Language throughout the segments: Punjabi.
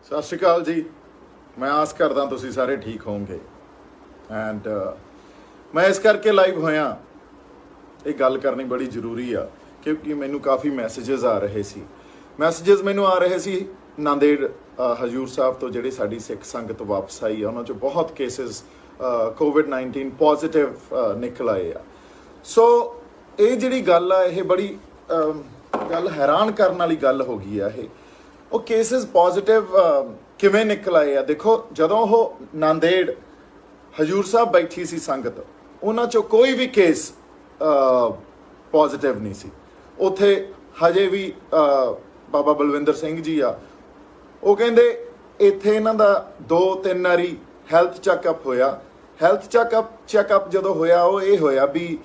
ਸਤਿ ਸ਼੍ਰੀ ਅਕਾਲ ਜੀ। ਮੈਂ ਆਸ ਕਰਦਾ ਤੁਸੀਂ ਸਾਰੇ ਠੀਕ ਹੋਵੋਗੇ ਐਂਡ ਮੈਂ ਇਸ ਕਰਕੇ ਲਾਈਵ ਹੋਇਆ। ਇਹ ਗੱਲ ਕਰਨੀ ਬੜੀ ਜ਼ਰੂਰੀ ਆ ਕਿਉਂਕਿ ਮੈਨੂੰ ਕਾਫੀ ਮੈਸੇजेस ਆ ਰਹੇ ਸੀ। ਮੈਸੇजेस ਮੈਨੂੰ ਆ ਰਹੇ ਸੀ ਨਾਂਦੇੜ ਹਜੂਰ ਸਾਹਿਬ ਤੋਂ, ਜਿਹੜੀ ਸਾਡੀ ਸਿੱਖ ਸੰਗਤ ਵਾਪਸ ਆਈ ਆ, ਉਹਨਾਂ 'ਚੋਂ ਬਹੁਤ ਕੇਸਿਸ ਕੋਵਿਡ-19 ਪੋਜ਼ਿਟਿਵ ਨਿਕਲ ਆਏ ਆ। ਸੋ ਇਹ ਜਿਹੜੀ ਗੱਲ ਆ, ਇਹ ਬੜੀ ਗੱਲ ਹੈਰਾਨ ਕਰਨ ਵਾਲੀ ਗੱਲ ਹੋ ਗਈ ਆ। ਉਹ ਕੇਸਿਸ ਪੋਜ਼ਿਟਿਵ ਕਿਵੇਂ ਨਿਕਲ ਆਏ ਆ? ਦੇਖੋ, ਜਦੋਂ ਉਹ ਨਾਂਦੇੜ ਹਜੂਰ ਸਾਹਿਬ ਬੈਠੀ ਸੀ ਸੰਗਤ, ਉਹਨਾਂ 'ਚੋਂ ਕੋਈ ਵੀ ਕੇਸ ਪੋਜ਼ਿਟਿਵ ਨਹੀਂ ਸੀ। ਉੱਥੇ ਹਜੇ ਵੀ ਬਾਬਾ ਬਲਵਿੰਦਰ ਸਿੰਘ ਜੀ ਆ, ਉਹ ਕਹਿੰਦੇ ਇੱਥੇ ਇਹਨਾਂ ਦਾ 2-3 ਵਾਰੀ ਹੈਲਥ ਚੈੱਕਅਪ ਹੋਇਆ। ਹੈਲਥ ਚੈੱਕਅਪ ਜਦੋਂ ਹੋਇਆ, ਉਹ ਇਹ ਹੋਇਆ ਵੀ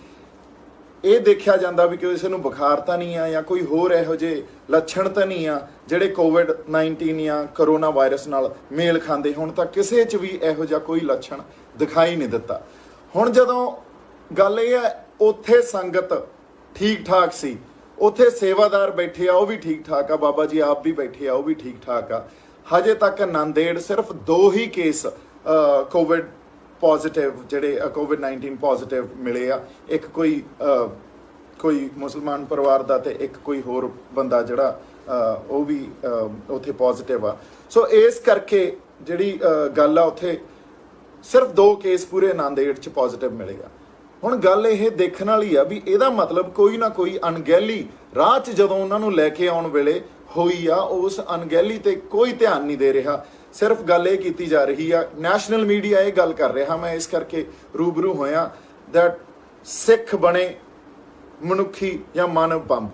ਇਹ ਦੇਖਿਆ ਜਾਂਦਾ ਵੀ ਕਿਸੇ ਨੂੰ ਬੁਖਾਰ ਤਾਂ ਨਹੀਂ ਆ ਜਾਂ ਕੋਈ ਹੋਰ ਇਹੋ ਜਿਹੇ ਲੱਛਣ ਤਾਂ ਨਹੀਂ ਆ ਜਿਹੜੇ ਕੋਵਿਡ-19 ਜਾਂ ਕਰੋਨਾ ਵਾਇਰਸ ਨਾਲ ਮੇਲ ਖਾਂਦੇ ਹੋਣ। ਤਾਂ ਕਿਸੇ 'ਚ ਵੀ ਇਹੋ ਜਿਹਾ ਕੋਈ ਲੱਛਣ ਦਿਖਾਈ ਨਹੀਂ ਦਿੱਤਾ। ਹੁਣ ਜਦੋਂ ਗੱਲ ਇਹ ਹੈ, ਉੱਥੇ ਸੰਗਤ ਠੀਕ ਠਾਕ ਸੀ, ਉੱਥੇ ਸੇਵਾਦਾਰ ਬੈਠੇ ਆ, ਉਹ ਵੀ ਠੀਕ ਠਾਕ ਆ, ਬਾਬਾ ਜੀ ਆਪ ਵੀ ਬੈਠੇ ਆ, ਉਹ ਵੀ ਠੀਕ ਠਾਕ ਆ। ਹਜੇ ਤੱਕ ਨਾਂਦੇੜ ਸਿਰਫ 2 ਹੀ ਕੇਸ ਕੋਵਿਡ ਪੋਜ਼ਿਟਿਵ, ਜਿਹੜੇ ਕੋਵਿਡ-19 ਪੋਜ਼ਿਟਿਵ ਮਿਲੇ ਆ। ਇੱਕ ਕੋਈ ਮੁਸਲਮਾਨ ਪਰਿਵਾਰ ਦਾ ਤੇ ਇੱਕ ਕੋਈ ਹੋਰ ਬੰਦਾ ਜਿਹੜਾ ਉਹ ਵੀ ਉੱਥੇ ਪੋਜ਼ਿਟਿਵ ਆ। ਸੋ ਇਸ ਕਰਕੇ ਜਿਹੜੀ ਗੱਲ ਆ, ਉੱਥੇ ਸਿਰਫ 2 ਕੇਸ ਪੂਰੇ ਨਾਂਦੇੜ 'ਚ ਪੋਜ਼ਿਟਿਵ ਮਿਲੇ ਆ। ਹੁਣ ਗੱਲ ਇਹ ਦੇਖਣ ਵਾਲੀ ਆ ਵੀ ਇਹਦਾ ਮਤਲਬ ਕੋਈ ਨਾ ਕੋਈ ਅਣਗਹਿਲੀ ਰਾਹ 'ਚ ਜਦੋਂ ਉਹਨਾਂ ਨੂੰ ਲੈ ਕੇ ਆਉਣ ਵੇਲੇ ਹੋਈ ਆ, ਉਸ ਅਣਗਹਿਲੀ ਤੇ ਕੋਈ ਧਿਆਨ ਨਹੀਂ ਦੇ ਰਿਹਾ। ਸਿਰਫ ਗੱਲ ਇਹ ਕੀਤੀ ਜਾ ਰਹੀ ਆ, ਨੈਸ਼ਨਲ ਮੀਡੀਆ ਇਹ ਗੱਲ ਕਰ ਰਿਹਾ। ਮੈਂ ਇਸ ਕਰਕੇ ਰੂਬਰੂ ਹੋਇਆ ਦੈਟ ਸਿੱਖ ਬਣੇ ਮਨੁੱਖੀ ਜਾਂ ਮਾਨਵ ਬੰਬ।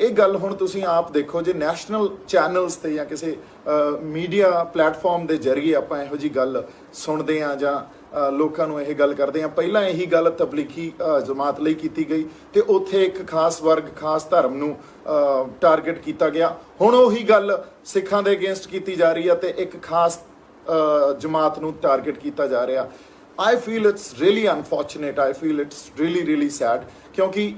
ਇਹ ਗੱਲ ਹੁਣ ਤੁਸੀਂ ਆਪ ਦੇਖੋ, ਜੇ ਨੈਸ਼ਨਲ ਚੈਨਲਸ ਤੇ ਜਾਂ ਕਿਸੇ ਮੀਡੀਆ ਪਲੇਟਫਾਰਮ ਦੇ ਜ਼ਰੀਏ ਆਪਾਂ ਇਹੋ ਜਿਹੀ ਗੱਲ ਸੁਣਦੇ ਹਾਂ ਜਾਂ ਲੋਕਾਂ ਨੂੰ ਇਹ ਗੱਲ ਕਰਦੇ ਹਾਂ। ਪਹਿਲਾਂ ਇਹੀ ਗੱਲ ਤਬਲੀਗੀ ਜਮਾਤ ਲਈ ਕੀਤੀ ਗਈ ਤੇ ਉੱਥੇ ਇੱਕ ਖਾਸ ਵਰਗ, ਖਾਸ ਧਰਮ ਨੂੰ ਟਾਰਗੇਟ ਕੀਤਾ ਗਿਆ। ਹੁਣ ਉਹੀ ਗੱਲ ਸਿੱਖਾਂ ਦੇ ਅਗੇਂਸਟ ਕੀਤੀ ਜਾ ਰਹੀ ਹੈ ਤੇ ਇੱਕ ਖਾਸ ਜਮਾਤ ਨੂੰ ਟਾਰਗੇਟ ਕੀਤਾ ਜਾ ਰਿਹਾ। I feel it's really unfortunate, I feel it's really sad, ਕਿਉਂਕਿ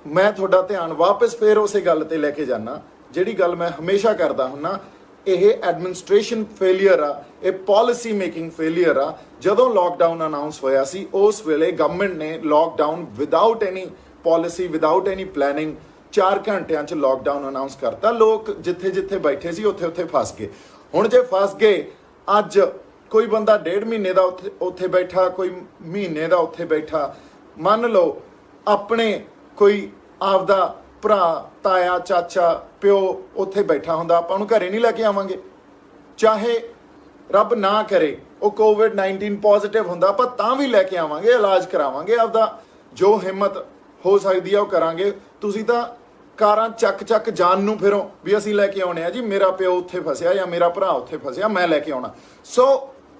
ਮੈਂ ਤੁਹਾਡਾ ਧਿਆਨ ਵਾਪਸ ਫੇਰ ਉਸੇ ਗੱਲ ਤੇ ਲੈ ਕੇ ਜਾਣਾ ਜਿਹੜੀ ਗੱਲ ਮੈਂ ਹਮੇਸ਼ਾ ਕਰਦਾ ਹੁੰਨਾ। ਇਹ ਐਡਮਿਨਿਸਟ੍ਰੇਸ਼ਨ ਫੇਲੀਅਰ ਆ, ਇਹ ਪਾਲਿਸੀ ਮੇਕਿੰਗ ਫੇਲੀਅਰ ਆ। ਜਦੋਂ ਲੋਕਡਾਊਨ ਅਨਾਉਂਸ ਹੋਇਆ ਸੀ, ਉਸ ਵੇਲੇ ਗਵਰਨਮੈਂਟ ਨੇ lockdown without any policy, without any planning 4 ਘੰਟਿਆਂ 'ਚ ਲੋਕਡਾਊਨ ਅਨਾਉਂਸ ਕਰਤਾ। ਲੋਕ ਜਿੱਥੇ ਜਿੱਥੇ ਬੈਠੇ ਸੀ ਉੱਥੇ ਫਸ ਗਏ। ਹੁਣ ਜੇ ਫਸ ਗਏ, ਅੱਜ ਕੋਈ ਬੰਦਾ 1.5 ਮਹੀਨੇ ਦਾ ਉੱਥੇ ਬੈਠਾ, ਕੋਈ ਮਹੀਨੇ ਦਾ ਉੱਥੇ ਬੈਠਾ, ਮੰਨ ਲਓ ਆਪਣੇ ਕੋਈ ਆਪਦਾ ਭਰਾ, ਤਾਇਆ, ਚਾਚਾ, ਪਿਓ ਉੱਥੇ ਬੈਠਾ ਹੁੰਦਾ, ਆਪਾਂ ਉਹਨੂੰ ਘਰੇ ਨਹੀਂ ਲੈ ਕੇ ਆਵਾਂਗੇ? ਚਾਹੇ ਰੱਬ ਨਾ ਕਰੇ ਉਹ ਕੋਵਿਡ-19 ਪੋਜ਼ਿਟਿਵ ਹੁੰਦਾ, ਆਪਾਂ ਤਾਂ ਵੀ ਲੈ ਕੇ ਆਵਾਂਗੇ, ਇਲਾਜ ਕਰਾਵਾਂਗੇ, ਆਪਦਾ ਜੋ ਹਿੰਮਤ ਹੋ ਸਕਦੀ ਆ ਉਹ ਕਰਾਂਗੇ। ਤੁਸੀਂ ਤਾਂ ਕਾਰਾਂ ਚੱਕ ਜਾਣ ਨੂੰ ਫਿਰੋ ਵੀ ਅਸੀਂ ਲੈ ਕੇ ਆਉਣੇ ਆ ਜੀ, ਮੇਰਾ ਪਿਓ ਉੱਥੇ ਫਸਿਆ ਜਾਂ ਮੇਰਾ ਭਰਾ ਉੱਥੇ ਫਸਿਆ, ਮੈਂ ਲੈ ਕੇ ਆਉਣਾ। ਸੋ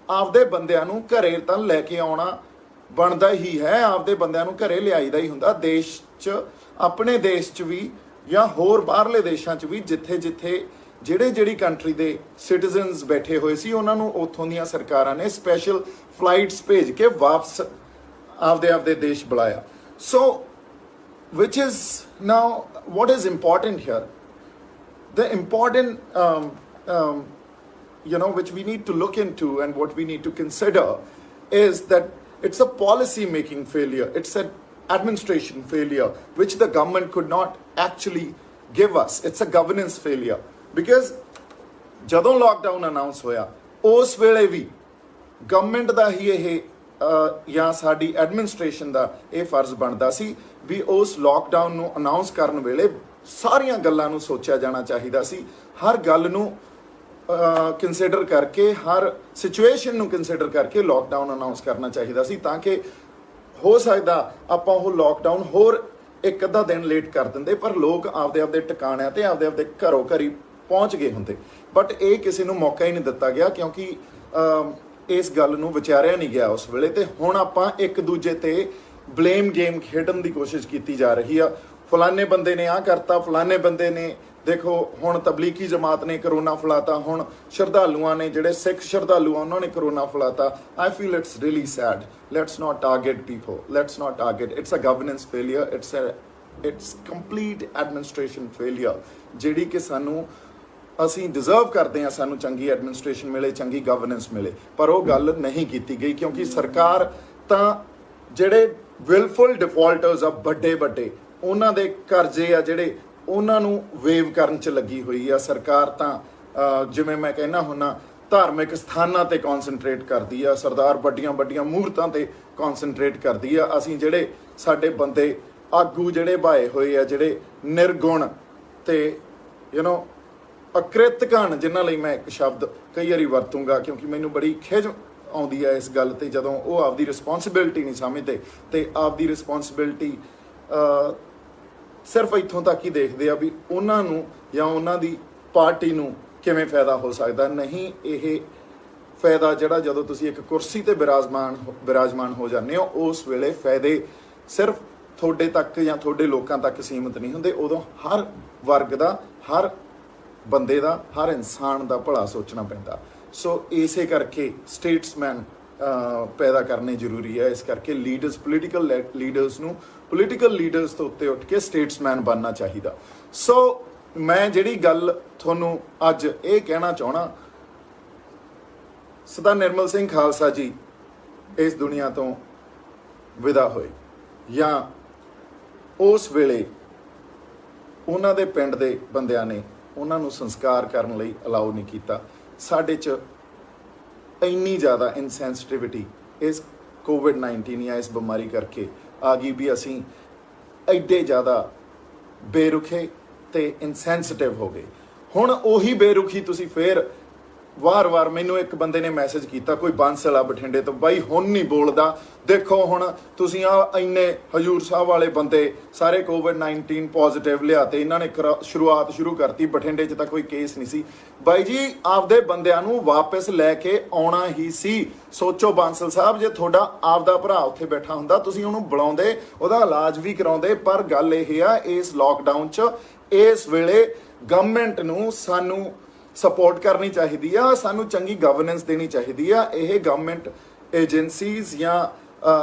ਆਪਦੇ ਬੰਦਿਆਂ ਨੂੰ ਘਰੇ ਤਾਂ ਲੈ ਕੇ ਆਉਣਾ ਬਣਦਾ ਹੀ ਹੈ, ਆਪਦੇ ਬੰਦਿਆਂ ਨੂੰ ਘਰੇ ਲਿਆਈਦਾ ਹੀ ਹੁੰਦਾ। ਦੇਸ਼ 'ਚ, ਆਪਣੇ ਦੇਸ਼ 'ਚ ਵੀ ਜਾਂ ਹੋਰ ਬਾਹਰਲੇ ਦੇਸ਼ਾਂ 'ਚ ਵੀ, ਜਿੱਥੇ ਜਿਹੜੀ ਕੰਟਰੀ ਦੇ ਸਿਟੀਜ਼ਨਸ ਬੈਠੇ ਹੋਏ ਸੀ, ਉਹਨਾਂ ਨੂੰ ਉੱਥੋਂ ਦੀਆਂ ਸਰਕਾਰਾਂ ਨੇ ਸਪੈਸ਼ਲ ਫਲਾਈਟਸ ਭੇਜ ਕੇ ਵਾਪਸ ਆਪਦੇ ਦੇਸ਼ ਬੁਲਾਇਆ। ਸੋ which is now what is important here, the important which we need to look into and what we need to consider is that it's a policy making failure, it's an administration failure which the government could not actually give us. It's a governance failure because ਜਦੋਂ lockdown announce ਹੋਇਆ, ਉਸ ਵੇਲੇ ਵੀ ਗਵਰਨਮੈਂਟ ਦਾ ਹੀ ਇਹ ਜਾਂ ਸਾਡੀ ਐਡਮਿਨਿਸਟ੍ਰੇਸ਼ਨ ਦਾ ਇਹ ਫਰਜ਼ ਬਣਦਾ ਸੀ ਵੀ ਉਸ ਲੋਕਡਾਊਨ ਨੂੰ ਅਨਾਉਂਸ ਕਰਨ ਵੇਲੇ ਸਾਰੀਆਂ ਗੱਲਾਂ ਨੂੰ ਸੋਚਿਆ ਜਾਣਾ ਚਾਹੀਦਾ ਸੀ। ਹਰ ਗੱਲ ਨੂੰ ਕੰਸੀਡਰ ਕਰਕੇ, ਹਰ ਸਿਚੁਏਸ਼ਨ ਨੂੰ ਕੰਸੀਡਰ ਕਰਕੇ ਲੋਕਡਾਊਨ ਅਨਾਉਂਸ ਕਰਨਾ ਚਾਹੀਦਾ ਸੀ, ਤਾਂ ਕਿ ਹੋ ਸਕਦਾ ਆਪਾਂ ਉਹ ਲੋਕਡਾਊਨ ਹੋਰ 1-ਅੱਧਾ ਦਿਨ ਲੇਟ ਕਰ ਦਿੰਦੇ, ਪਰ ਲੋਕ ਆਪਦੇ ਟਿਕਾਣਿਆਂ ਤੇ ਆਪਦੇ ਘਰੋਂ ਘਰੀ ਪਹੁੰਚ ਗਏ ਹੁੰਦੇ। ਬਟ ਇਹ ਕਿਸੇ ਨੂੰ ਮੌਕਾ ਹੀ ਨਹੀਂ ਦਿੱਤਾ ਗਿਆ ਕਿਉਂਕਿ ਇਸ ਗੱਲ ਨੂੰ ਵਿਚਾਰਿਆ ਨਹੀਂ ਗਿਆ ਉਸ ਵੇਲੇ। ਤੇ ਹੁਣ ਆਪਾਂ ਇੱਕ ਦੂਜੇ ਤੇ ਬਲੇਮ ਗੇਮ ਖੇਡਣ ਦੀ ਕੋਸ਼ਿਸ਼ ਕੀਤੀ ਜਾ ਰਹੀ ਆ। ਫਲਾਣੇ ਬੰਦੇ ਨੇ ਆਹ ਕਰਤਾ, ਫਲਾਣੇ ਬੰਦੇ ਨੇ, ਦੇਖੋ ਹੁਣ ਤਬਲੀਗੀ ਜਮਾਤ ਨੇ ਕਰੋਨਾ ਫੈਲਾਤਾ, ਹੁਣ ਸ਼ਰਧਾਲੂਆਂ ਨੇ, ਜਿਹੜੇ ਸਿੱਖ ਸ਼ਰਧਾਲੂ ਆ, ਉਹਨਾਂ ਨੇ ਕਰੋਨਾ ਫੈਲਾਤਾ। I feel it's really sad. Let's not target people, let's not target, it's a governance failure, it's complete administration failure, ਜਿਹੜੀ ਕਿ ਸਾਨੂੰ ਅਸੀਂ ਡਿਜ਼ਰਵ ਕਰਦੇ ਹਾਂ ਸਾਨੂੰ ਚੰਗੀ ਐਡਮਿਨਿਸਟ੍ਰੇਸ਼ਨ ਮਿਲੇ, ਚੰਗੀ ਗਵਰਨੈਂਸ ਮਿਲੇ, ਪਰ ਉਹ ਗੱਲ ਨਹੀਂ ਕੀਤੀ ਗਈ ਕਿਉਂਕਿ ਸਰਕਾਰ ਤਾਂ ਜਿਹੜੇ ਵਿਲਫੁਲ ਡਿਫਾਲਟਰਸ ਆ ਵੱਡੇ ਉਹਨਾਂ ਦੇ ਕਰਜ਼ੇ ਆ ਜਿਹੜੇ ਉਹਨਾਂ ਨੂੰ ਵੇਵ ਕਰਨ 'ਚ ਲੱਗੀ ਹੋਈ ਆ ਸਰਕਾਰ। ਤਾਂ ਜਿਵੇਂ ਮੈਂ ਕਹਿੰਦਾ ਹੁੰਨਾ ਧਾਰਮਿਕ ਸਥਾਨਾਂ ਤੇ ਕਨਸੈਂਟਰੇਟ ਕਰਦੀ ਆ, ਸਰਦਾਰ ਵੱਡੀਆਂ ਮੂਰਤਾਂ ਤੇ ਕਨਸੈਂਟਰੇਟ ਕਰਦੀ ਆ। ਅਸੀਂ ਜਿਹੜੇ ਸਾਡੇ ਬੰਦੇ ਆਗੂ ਜਿਹੜੇ ਭਾਏ ਹੋਏ ਆ, ਜਿਹੜੇ ਨਿਰਗੁਣ ਤੇ ਅਕ੍ਰਿਤਕਣ, ਜਿਨ੍ਹਾਂ ਲਈ ਮੈਂ ਇੱਕ ਸ਼ਬਦ ਕਈ ਵਾਰੀ ਵਰਤੂੰਗਾ ਕਿਉਂਕਿ ਮੈਨੂੰ ਬੜੀ ਖਿਝ ਆਉਂਦੀ ਹੈ ਇਸ ਗੱਲ ਤੇ, ਜਦੋਂ ਉਹ ਆਪਦੀ ਰਿਸਪੌਂਸਿਬਿਲਟੀ ਨਹੀਂ ਸਮਝਦੇ ਤੇ ਆਪਦੀ ਰਿਸਪੌਂਸਿਬਿਲਟੀ ਸਿਰਫ ਇੱਥੋਂ ਤੱਕ ਹੀ ਦੇਖਦੇ ਆ ਵੀ ਉਹਨਾਂ ਨੂੰ ਜਾਂ ਉਹਨਾਂ ਦੀ ਪਾਰਟੀ ਨੂੰ ਕਿਵੇਂ ਹੋ ਸਕਦਾ। ਨਹੀਂ, ਇਹ ਫਾਇਦਾ ਜਿਹੜਾ ਜਦੋਂ ਤੁਸੀਂ ਇੱਕ ਕੁਰਸੀ ਤੇ ਬਿਰਾਜਮਾਨ ਹੋ ਜਾਂਦੇ ਹੋ, ਉਸ ਵੇਲੇ ਫਾਇਦੇ ਸਿਰਫ ਤੁਹਾਡੇ ਤੱਕ ਜਾਂ ਤੁਹਾਡੇ ਲੋਕਾਂ ਤੱਕ ਸੀਮਿਤ ਨਹੀਂ ਹੁੰਦੇ। ਉਦੋਂ ਹਰ ਵਰਗ ਦਾ, ਹਰ ਬੰਦੇ ਦਾ, ਹਰ ਇਨਸਾਨ ਦਾ ਭਲਾ ਸੋਚਣਾ ਪੈਂਦਾ। ਸੋ ਇਸੇ ਕਰਕੇ ਸਟੇਟਸਮੈਨ ਪੈਦਾ ਕਰਨੇ ਜ਼ਰੂਰੀ ਹੈ। ਇਸ ਕਰਕੇ ਲੀਡਰਸ, ਪੋਲੀਟੀਕਲ ਲੀਡਰਸ ਨੂੰ ਪੋਲੀਟੀਕਲ ਲੀਡਰਸ ਤੋਂ ਉੱਤੇ ਉੱਠ ਕੇ ਸਟੇਟਸਮੈਨ ਬਣਨਾ ਚਾਹੀਦਾ। ਸੋ ਮੈਂ ਜਿਹੜੀ ਗੱਲ ਤੁਹਾਨੂੰ ਅੱਜ ਇਹ ਕਹਿਣਾ ਚਾਹਣਾ, ਸਰਦਾਰ ਨਿਰਮਲ ਸਿੰਘ ਖਾਲਸਾ ਜੀ ਇਸ ਦੁਨੀਆ ਤੋਂ ਵਿਦਾ ਹੋਏ ਜਾਂ ਉਸ ਵੇਲੇ ਉਹਨਾਂ ਦੇ ਪਿੰਡ ਦੇ ਬੰਦਿਆਂ ਨੇ ਉਹਨਾਂ ਨੂੰ ਸੰਸਕਾਰ ਕਰਨ ਲਈ ਅਲਾਉ ਨਹੀਂ ਕੀਤਾ। ਸਾਡੇ 'ਚ ਇੰਨੀ ਜ਼ਿਆਦਾ ਇਨਸੈਂਸਿਟਿਵਿਟੀ ਇਸ ਕੋਵਿਡ-19 ਜਾਂ ਇਸ ਬਿਮਾਰੀ ਕਰਕੇ ਆ ਗਈ ਵੀ ਅਸੀਂ ਐਡੇ ਜ਼ਿਆਦਾ ਬੇਰੁਖੇ ਤੇ ਇਨਸੈਂਸਿਟਿਵ ਹੋ ਗਏ। ਹੁਣ ਉਹੀ ਬੇਰੁਖੀ ਤੁਸੀਂ ਫੇਰ ਵਾਰ-ਵਾਰ, ਮੈਨੂੰ ਇੱਕ ਬੰਦੇ ਨੇ ਮੈਸੇਜ ਕੀਤਾ, ਕੋਈ ਬਾਂਸਲ ਆ ਬਠਿੰਡੇ ਤੋਂ, ਬਾਈ ਹੁਣ ਨਹੀਂ ਬੋਲਦਾ, ਦੇਖੋ ਹੁਣ ਤੁਸੀਂ ਆ ਇੰਨੇ ਹਜੂਰ ਸਾਹਿਬ ਵਾਲੇ ਬੰਦੇ ਸਾਰੇ ਕੋਵਿਡ-19 ਪੋਜ਼ਿਟਿਵ ਲਿਆਤੇ, ਇਹਨਾਂ ਨੇ ਸ਼ੁਰੂਆਤ ਸ਼ੁਰੂ ਕਰਤੀ, ਬਠਿੰਡੇ 'ਚ ਤਾਂ ਕੋਈ ਕੇਸ ਨਹੀਂ ਸੀ। ਬਾਈ ਜੀ, ਆਪਦੇ ਬੰਦਿਆਂ ਨੂੰ ਵਾਪਸ ਲੈ ਕੇ ਆਉਣਾ ਹੀ ਸੀ। ਸੋਚੋ ਬਾਂਸਲ ਸਾਹਿਬ, ਜੇ ਤੁਹਾਡਾ ਆਪਦਾ ਭਰਾ ਉੱਥੇ ਬੈਠਾ ਹੁੰਦਾ, ਤੁਸੀਂ ਉਹਨੂੰ ਬੁਲਾਉਂਦੇ, ਉਹਦਾ ਇਲਾਜ ਵੀ ਕਰਾਉਂਦੇ। ਪਰ ਗੱਲ ਇਹ ਆ, ਇਸ ਲੋਕਡਾਊਨ 'ਚ ਇਸ ਵੇਲੇ ਗਵਰਨਮੈਂਟ ਨੂੰ ਸਾਨੂੰ ਸਪੋਰਟ ਕਰਨੀ ਚਾਹੀਦੀ ਆ, ਸਾਨੂੰ ਚੰਗੀ ਗਵਰਨੈਂਸ ਦੇਣੀ ਚਾਹੀਦੀ ਆ। ਇਹ ਗਵਰਨਮੈਂਟ ਏਜੰਸੀਜ਼ ਜਾਂ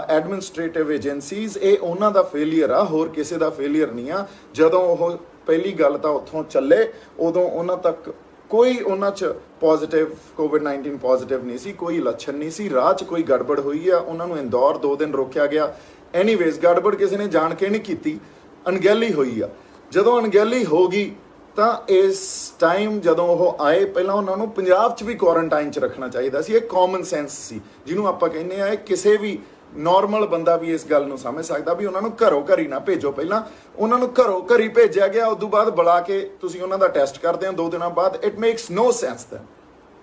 ਐਡਮਿਨਿਸਟ੍ਰੇਟਿਵ ਏਜੰਸੀਜ਼, ਇਹ ਉਹਨਾਂ ਦਾ ਫੇਲੀਅਰ ਆ, ਹੋਰ ਕਿਸੇ ਦਾ ਫੇਲੀਅਰ ਨਹੀਂ ਆ। ਜਦੋਂ ਉਹ ਪਹਿਲੀ ਗੱਲ ਤਾਂ ਉੱਥੋਂ ਚੱਲੇ, ਉਦੋਂ ਉਹਨਾਂ ਤੱਕ ਕੋਈ, ਉਹਨਾਂ 'ਚ ਪੋਜ਼ਿਟਿਵ ਕੋਵਿਡ-19 ਪੋਜ਼ਿਟਿਵ ਨਹੀਂ ਸੀ, ਕੋਈ ਲੱਛਣ ਨਹੀਂ ਸੀ। ਰਾਹ 'ਚ ਕੋਈ ਗੜਬੜ ਹੋਈ ਆ, ਉਹਨਾਂ ਨੂੰ ਇੰਦੌਰ 2 ਦਿਨ ਰੋਕਿਆ ਗਿਆ। ਐਨੀਵੇਜ਼, ਗੜਬੜ ਕਿਸੇ ਨੇ ਜਾਣ ਕੇ ਨਹੀਂ ਕੀਤੀ, ਅਣਗਹਿਲੀ ਹੋਈ ਆ। ਜਦੋਂ ਅਣਗਹਿਲੀ ਹੋ ਗਈ ਤਾਂ ਇਸ ਟਾਈਮ ਜਦੋਂ ਉਹ ਆਏ, ਪਹਿਲਾਂ ਉਹਨਾਂ ਨੂੰ ਪੰਜਾਬ 'ਚ ਵੀ ਕੁਆਰੰਟਾਈਨ 'ਚ ਰੱਖਣਾ ਚਾਹੀਦਾ ਸੀ। ਇਹ ਕਾਮਨ ਸੈਂਸ ਸੀ, ਜਿਹਨੂੰ ਆਪਾਂ ਕਹਿੰਦੇ ਆ। ਕਿਸੇ ਵੀ ਨਾਰਮਲ ਬੰਦਾ ਵੀ ਇਸ ਗੱਲ ਨੂੰ ਸਮਝ ਸਕਦਾ ਵੀ ਉਹਨਾਂ ਨੂੰ ਘਰੋਂ ਘਰੀ ਨਾ ਭੇਜੋ। ਪਹਿਲਾਂ ਉਹਨਾਂ ਨੂੰ ਘਰੋਂ ਘਰੀ ਭੇਜਿਆ ਗਿਆ, ਉਸ ਤੋਂ ਬਾਅਦ ਬੁਲਾ ਕੇ ਤੁਸੀਂ ਉਹਨਾਂ ਦਾ ਟੈਸਟ ਕਰਦੇ ਹੋ 2 ਦਿਨਾਂ ਬਾਅਦ। It makes no sense.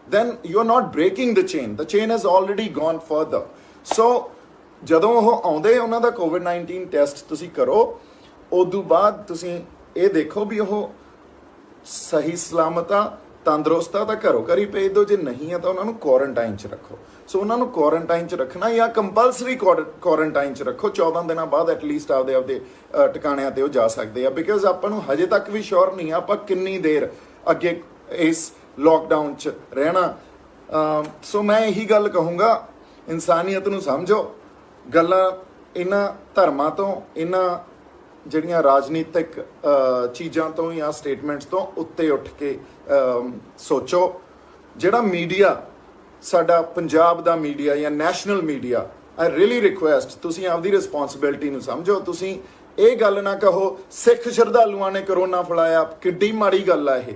then you are not breaking the chain has already gone further। so ਜਦੋਂ ਉਹ ਆਉਂਦੇ, ਉਹਨਾਂ ਦਾ ਕੋਵਿਡ-19 ਟੈਸਟ ਤੁਸੀਂ ਕਰੋ, ਉਸ ਤੋਂ ਬਾਅਦ ਤੁਸੀਂ ਇਹ ਦੇਖੋ ਵੀ ਉਹ ਸਹੀ ਸਲਾਮਤ ਆ, ਤੰਦਰੁਸਤ ਆ, ਤਾਂ ਘਰੋਂ ਘਰੀ ਭੇਜ ਦਿਓ। ਜੇ ਨਹੀਂ ਆ ਤਾਂ ਉਹਨਾਂ ਨੂੰ ਕੁਆਰੰਟਾਈਨ 'ਚ ਰੱਖੋ। ਸੋ ਉਹਨਾਂ ਨੂੰ ਕੁਆਰੰਟਾਈਨ 'ਚ ਰੱਖਣਾ ਜਾਂ ਕੰਪਲਸਰੀ ਕੁਆਰੰਟਾਈਨ 'ਚ ਰੱਖੋ। 14 ਦਿਨਾਂ ਬਾਅਦ ਐਟਲੀਸਟ ਆਪਦੇ ਟਿਕਾਣਿਆਂ ਤੇ ਉਹ ਜਾ ਸਕਦੇ ਆ। ਬਿਕਾਜ਼ ਆਪਾਂ ਨੂੰ ਹਜੇ ਤੱਕ ਵੀ ਸ਼ੋਰ ਨਹੀਂ ਆ ਆਪਾਂ ਕਿੰਨੀ ਦੇਰ ਅੱਗੇ ਇਸ ਲੋਕਡਾਊਨ 'ਚ ਰਹਿਣਾ। ਸੋ ਮੈਂ ਇਹੀ ਗੱਲ ਕਹੂੰਗਾ, ਇਨਸਾਨੀਅਤ ਨੂੰ ਸਮਝੋ। ਗੱਲਾਂ ਇਹਨਾਂ ਧਰਮਾਂ ਤੋਂ, ਇਹਨਾਂ ਜਿਹੜੀਆਂ ਰਾਜਨੀਤਿਕ ਚੀਜ਼ਾਂ ਤੋਂ ਜਾਂ ਸਟੇਟਮੈਂਟਸ ਤੋਂ ਉੱਤੇ ਉੱਠ ਕੇ ਸੋਚੋ। ਜਿਹੜਾ ਮੀਡੀਆ ਸਾਡਾ ਪੰਜਾਬ ਦਾ ਮੀਡੀਆ ਜਾਂ national media, I really request, ਤੁਸੀਂ ਆਪਦੀ ਰਿਸਪੌਂਸਿਬਿਲਿਟੀ ਨੂੰ ਸਮਝੋ। ਤੁਸੀਂ ਇਹ ਗੱਲ ਨਾ ਕਹੋ ਸਿੱਖ ਸ਼ਰਧਾਲੂਆਂ ਨੇ ਕਰੋਨਾ ਫੈਲਾਇਆ। ਕਿੱਡੀ ਮਾੜੀ ਗੱਲ ਆ ਇਹ।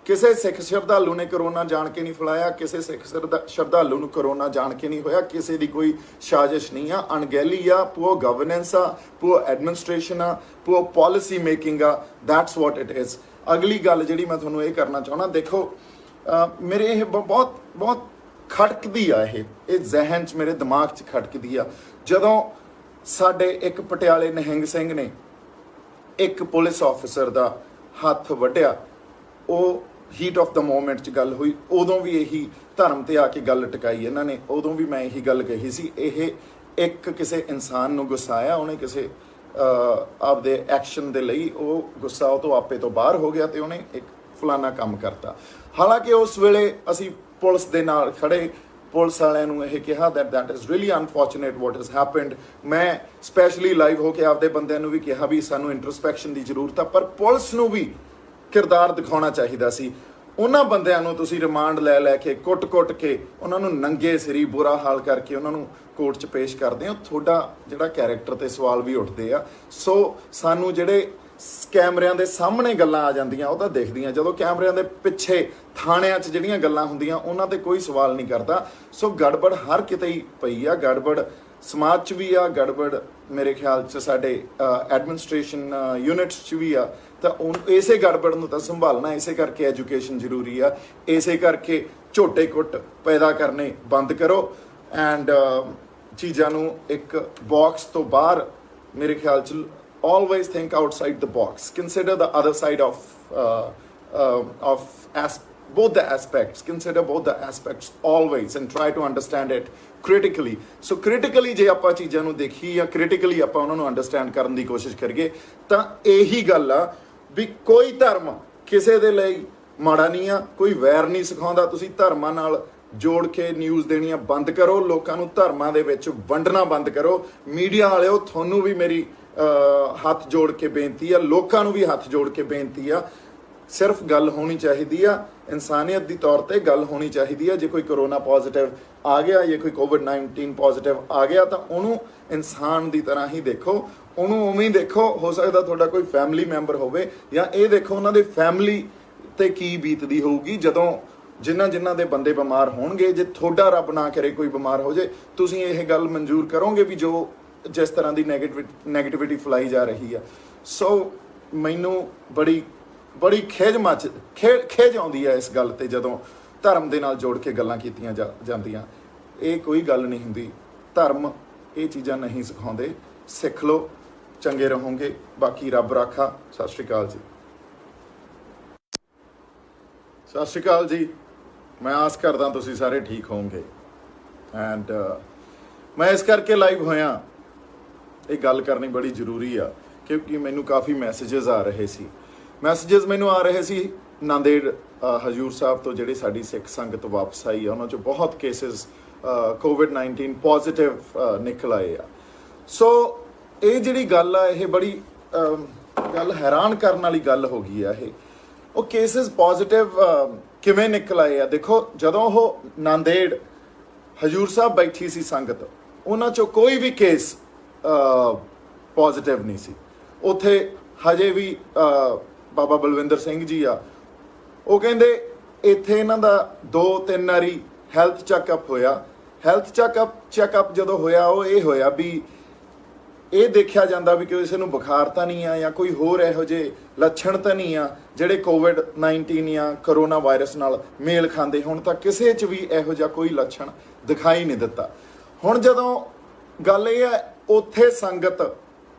ਕਿਸੇ ਸਿੱਖ ਸ਼ਰਧਾਲੂ ਨੇ ਕਰੋਨਾ ਜਾਣ ਕੇ ਨਹੀਂ ਫੈਲਾਇਆ, ਕਿਸੇ ਸਿੱਖ ਸ਼ਰਧਾਲੂ ਨੂੰ ਕਰੋਨਾ ਜਾਣ ਕੇ ਨਹੀਂ ਹੋਇਆ। ਕਿਸੇ ਦੀ ਕੋਈ ਸਾਜ਼ਿਸ਼ ਨਹੀਂ ਆ, ਅਣਗਹਿਲੀ ਆ, ਪੂਅਰ ਗਵਰਨੈਂਸ ਆ, ਪੂਅਰ ਐਡਮਿਨਿਸਟ੍ਰੇਸ਼ਨ ਆ, ਪੂਅਰ ਪਾਲਿਸੀ ਮੇਕਿੰਗ ਆ। That's what it is. ਅਗਲੀ ਗੱਲ ਜਿਹੜੀ ਮੈਂ ਤੁਹਾਨੂੰ ਇਹ ਕਰਨਾ ਚਾਹੁੰਦਾ, ਦੇਖੋ ਮੇਰੇ ਇਹ ਬਹੁਤ ਖਟਕਦੀ ਆ, ਇਹ ਜ਼ਿਹਨ 'ਚ, ਮੇਰੇ ਦਿਮਾਗ 'ਚ ਖਟਕਦੀ ਆ। ਜਦੋਂ ਸਾਡੇ ਇੱਕ ਪਟਿਆਲੇ ਨਿਹੰਗ ਸਿੰਘ ਨੇ ਇੱਕ ਪੁਲਿਸ ਆਫਿਸਰ ਦਾ ਹੱਥ ਵੱਢਿਆ, ਉਹ ਹੀਟ ਆਫ ਦਾ ਮੋਮੈਂਟ 'ਚ ਗੱਲ ਹੋਈ, ਉਦੋਂ ਵੀ ਇਹੀ ਧਰਮ ਤੇ ਆ ਕੇ ਗੱਲ ਟਿਕਾਈ ਇਹਨਾਂ ਨੇ। ਉਦੋਂ ਵੀ ਮੈਂ ਇਹੀ ਗੱਲ ਕਹੀ ਸੀ, ਇਹ ਇੱਕ ਕਿਸੇ ਇਨਸਾਨ ਨੂੰ ਗੁੱਸਾਇਆ, ਉਹਨੇ ਕਿਸੇ ਆਪਦੇ ਐਕਸ਼ਨ ਦੇ ਲਈ ਉਹ ਗੁੱਸਾ ਉਹ ਤੋਂ ਆਪੇ ਤੋਂ ਬਾਹਰ ਹੋ ਗਿਆ ਤੇ ਉਹਨੇ ਇੱਕ ਫਲਾਨਾ ਕੰਮ ਕਰਤਾ। ਹਾਲਾਂਕਿ ਉਸ ਵੇਲੇ ਅਸੀਂ ਪੁਲਿਸ ਦੇ ਨਾਲ ਖੜੇ, ਪੁਲਿਸ ਵਾਲਿਆਂ ਨੂੰ ਇਹ ਕਿਹਾ that is really unfortunate what has happened। ਮੈਂ ਸਪੈਸ਼ਲੀ ਲਾਈਵ ਹੋ ਕੇ ਆਪਦੇ ਬੰਦਿਆਂ ਨੂੰ ਵੀ ਕਿਹਾ ਵੀ ਸਾਨੂੰ ਇੰਟਰਸਪੈਕਸ਼ਨ ਦੀ ਜ਼ਰੂਰਤ ਆ, ਪਰ ਪੁਲਿਸ ਨੂੰ ਵੀ ਕਿਰਦਾਰ ਦਿਖਾਉਣਾ ਚਾਹੀਦਾ ਸੀ। ਉਹਨਾਂ ਬੰਦਿਆਂ ਨੂੰ ਤੁਸੀਂ ਰਿਮਾਂਡ ਲੈ ਕੇ ਕੁੱਟ ਕੇ ਉਹਨਾਂ ਨੂੰ ਨੰਗੇ ਸਿਰੀ ਬੁਰਾ ਹਾਲ ਕਰਕੇ ਉਹਨਾਂ ਨੂੰ ਕੋਰਟ 'ਚ ਪੇਸ਼ ਕਰਦੇ ਹੋ, ਤੁਹਾਡਾ ਜਿਹੜਾ ਕੈਰੈਕਟਰ ਤੇ ਸਵਾਲ ਵੀ ਉੱਠਦੇ ਆ। ਸੋ ਸਾਨੂੰ ਜਿਹੜੇ ਕੈਮਰਿਆਂ ਦੇ ਸਾਹਮਣੇ ਗੱਲਾਂ ਆ ਜਾਂਦੀਆਂ ਉਹ ਤਾਂ ਦਿਖਦੀਆਂ, ਜਦੋਂ ਕੈਮਰਿਆਂ ਦੇ ਪਿੱਛੇ ਥਾਣਿਆਂ 'ਚ ਜਿਹੜੀਆਂ ਗੱਲਾਂ ਹੁੰਦੀਆਂ ਉਹਨਾਂ ਤੇ ਕੋਈ ਸਵਾਲ ਨਹੀਂ ਕਰਦਾ। ਸੋ ਗੜਬੜ ਹਰ ਕਿਤੇ ਹੀ ਪਈ ਆ, ਗੜਬੜ ਸਮਾਜ 'ਚ ਵੀ ਆ, ਗੜਬੜ ਮੇਰੇ ਖਿਆਲ 'ਚ ਸਾਡੇ ਐਡਮਿਨਿਸਟ੍ਰੇਸ਼ਨ ਯੂਨਿਟਸ 'ਚ ਵੀ ਆ। ਤਾਂ ਇਸੇ ਗੜਬੜ ਨੂੰ ਤਾਂ ਸੰਭਾਲਣਾ, ਇਸੇ ਕਰਕੇ ਐਜੂਕੇਸ਼ਨ ਜ਼ਰੂਰੀ ਆ, ਇਸੇ ਕਰਕੇ ਝੋਟੇ ਕੁੱਟ ਪੈਦਾ ਕਰਨੇ ਬੰਦ ਕਰੋ ਐਂਡ ਚੀਜ਼ਾਂ ਨੂੰ ਇੱਕ ਬਾਕਸ ਤੋਂ ਬਾਹਰ ਮੇਰੇ ਖਿਆਲ 'ਚ always think outside the box, consider the other side both the aspects, consider both the aspects always and try to understand it critically. So critically ਜੇ ਆਪਾਂ ਚੀਜ਼ਾਂ ਨੂੰ ਦੇਖੀ ਜਾਂ critically ਆਪਾਂ ਉਹਨਾਂ ਨੂੰ understand ਕਰਨ ਦੀ ਕੋਸ਼ਿਸ਼ ਕਰੀਏ ਤਾਂ ਇਹੀ ਗੱਲ ਆ ਵੀ ਕੋਈ ਧਰਮ ਕਿਸੇ ਦੇ ਲਈ ਮਾੜਾ ਨਹੀਂ ਆ, ਕੋਈ ਵੈਰ ਨਹੀਂ ਸਿਖਾਉਂਦਾ। ਤੁਸੀਂ ਧਰਮਾਂ ਨਾਲ ਜੋੜ ਕੇ ਨਿਊਜ਼ ਦੇਣੀਆਂ ਬੰਦ ਕਰੋ, ਲੋਕਾਂ ਨੂੰ ਧਰਮਾਂ ਦੇ ਵਿੱਚ ਵੰਡਣਾ ਬੰਦ ਕਰੋ। ਮੀਡੀਆ ਵਾਲਿਓ ਤੁਹਾਨੂੰ ਵੀ ਮੇਰੀ ਹੱਥ ਜੋੜ ਕੇ ਬੇਨਤੀ ਆ, ਲੋਕਾਂ ਨੂੰ ਵੀ ਹੱਥ ਜੋੜ ਕੇ ਬੇਨਤੀ ਆ, ਸਿਰਫ ਗੱਲ ਹੋਣੀ ਚਾਹੀਦੀ ਆ ਇਨਸਾਨੀਅਤ ਦੀ ਤੌਰ ਤੇ ਗੱਲ ਹੋਣੀ ਚਾਹੀਦੀ ਆ। ਜੇ ਕੋਈ ਕਰੋਨਾ ਪੋਜ਼ਿਟਿਵ ਆ ਗਿਆ ਜਾਂ ਕੋਈ ਕੋਵਿਡ-19 ਪੋਜ਼ਿਟਿਵ ਆ ਗਿਆ ਤਾਂ ਉਹਨੂੰ ਇਨਸਾਨ ਦੀ ਤਰ੍ਹਾਂ ਹੀ ਦੇਖੋ, ਉਹਨੂੰ ਉਵੇਂ ਹੀ ਦੇਖੋ। ਹੋ ਸਕਦਾ ਤੁਹਾਡਾ ਕੋਈ ਫੈਮਿਲੀ ਮੈਂਬਰ ਹੋਵੇ ਜਾਂ ਇਹ ਦੇਖੋ ਉਹਨਾਂ ਦੇ ਫੈਮਿਲੀ ਤੇ ਕੀ ਬੀਤਦੀ ਹੋਊਗੀ ਜਦੋਂ ਜਿਨ੍ਹਾਂ ਦੇ ਬੰਦੇ ਬਿਮਾਰ ਹੋਣਗੇ। ਜੇ ਤੁਹਾਡਾ ਰੱਬ ਨਾ ਕਰੇ ਕੋਈ ਬਿਮਾਰ ਹੋ ਜਾਏ, ਤੁਸੀਂ ਇਹ ਗੱਲ ਮਨਜ਼ੂਰ ਕਰੋਗੇ ਵੀ ਜੋ ਜਿਸ ਤਰ੍ਹਾਂ ਦੀ ਨੈਗੇਟਿਵਿਟੀ ਫੈਲਾਈ ਜਾ ਰਹੀ ਆ। ਸੋ ਮੈਨੂੰ ਬੜੀ ਖੇਜ ਆਉਂਦੀ ਹੈ ਇਸ ਗੱਲ ਤੇ ਜਦੋਂ ਧਰਮ ਦੇ ਨਾਲ ਜੋੜ ਕੇ ਗੱਲਾਂ ਕੀਤੀਆਂ ਜਾਂਦੀਆਂ। ਇਹ ਕੋਈ ਗੱਲ ਨਹੀਂ ਹੁੰਦੀ, ਧਰਮ ਇਹ ਚੀਜ਼ਾਂ ਨਹੀਂ ਸਿਖਾਉਂਦੇ। ਸਿੱਖ ਲਓ, ਚੰਗੇ ਰਹੋਗੇ। ਬਾਕੀ ਰੱਬ ਰਾਖਾ। ਸਤਿ ਸ਼੍ਰੀ ਅਕਾਲ ਜੀ। ਸਤਿ ਸ਼੍ਰੀ ਅਕਾਲ ਜੀ। ਮੈਂ ਆਸ ਕਰਦਾ ਤੁਸੀਂ ਸਾਰੇ ਠੀਕ ਹੋਵੋਗੇ ਐਂਡ ਮੈਂ ਇਸ ਕਰਕੇ ਲਾਈਵ ਹੋਇਆ, ਇਹ ਗੱਲ ਕਰਨੀ ਬੜੀ ਜ਼ਰੂਰੀ ਆ ਕਿਉਂਕਿ ਮੈਨੂੰ ਕਾਫੀ ਮੈਸੇजेस ਆ ਰਹੇ ਸੀ। ਮੈਸੇजेस ਮੈਨੂੰ ਆ ਰਹੇ ਸੀ ਨਾਂਦੇੜ ਹਜੂਰ ਸਾਹਿਬ ਤੋਂ, ਜਿਹੜੀ ਸਾਡੀ ਸਿੱਖ ਸੰਗਤ ਵਾਪਸ ਆਈ ਆ, ਉਹਨਾਂ 'ਚੋਂ ਬਹੁਤ ਕੇਸਿਸ ਕੋਵਿਡ-19 ਪੋਜ਼ਿਟਿਵ ਨਿਕਲ ਆਏ ਆ। ਸੋ ਇਹ ਜਿਹੜੀ ਗੱਲ ਆ ਇਹ ਬੜੀ ਗੱਲ ਹੈਰਾਨ ਕਰਨ ਵਾਲੀ ਗੱਲ ਹੋ ਗਈ ਆ। ਉਹ ਕੇਸਿਸ ਪੋਜ਼ਿਟਿਵ ਕਿਵੇਂ ਨਿਕਲ ਆਏ ਆ? ਦੇਖੋ, ਜਦੋਂ ਉਹ ਨਾਂਦੇੜ ਹਜੂਰ ਸਾਹਿਬ ਬੈਠੀ ਸੀ ਸੰਗਤ, ਉਹਨਾਂ 'ਚੋਂ ਕੋਈ ਵੀ ਕੇਸ ਪੋਜ਼ਿਟਿਵ ਨਹੀਂ ਸੀ। ਉੱਥੇ ਹਜੇ ਵੀ ਬਾਬਾ ਬਲਵਿੰਦਰ ਸਿੰਘ ਜੀ ਆ, ਉਹ ਕਹਿੰਦੇ ਇੱਥੇ ਇਹਨਾਂ ਦਾ 2-3 ਵਾਰੀ ਹੈਲਥ ਚੈੱਕਅਪ ਹੋਇਆ। ਹੈਲਥ ਚੈੱਕਅਪ ਜਦੋਂ ਹੋਇਆ ਉਹ ਇਹ ਹੋਇਆ ਵੀ ਇਹ ਦੇਖਿਆ ਜਾਂਦਾ ਵੀ ਕਿਸੇ ਨੂੰ ਬੁਖਾਰ ਤਾਂ ਨਹੀਂ ਆ ਜਾਂ ਕੋਈ ਹੋਰ ਇਹੋ ਜਿਹੇ ਲੱਛਣ ਤਾਂ ਨਹੀਂ ਆ ਜਿਹੜੇ ਕੋਵਿਡ-19 ਜਾਂ ਕਰੋਨਾ ਵਾਇਰਸ ਨਾਲ ਮੇਲ ਖਾਂਦੇ ਹੋਣ। ਤਾਂ ਕਿਸੇ 'ਚ ਵੀ ਇਹੋ ਜਿਹਾ ਕੋਈ ਲੱਛਣ ਦਿਖਾਈ ਨਹੀਂ ਦਿੱਤਾ। ਹੁਣ ਜਦੋਂ ਗੱਲ ਇਹ ਹੈ, ਉੱਥੇ ਸੰਗਤ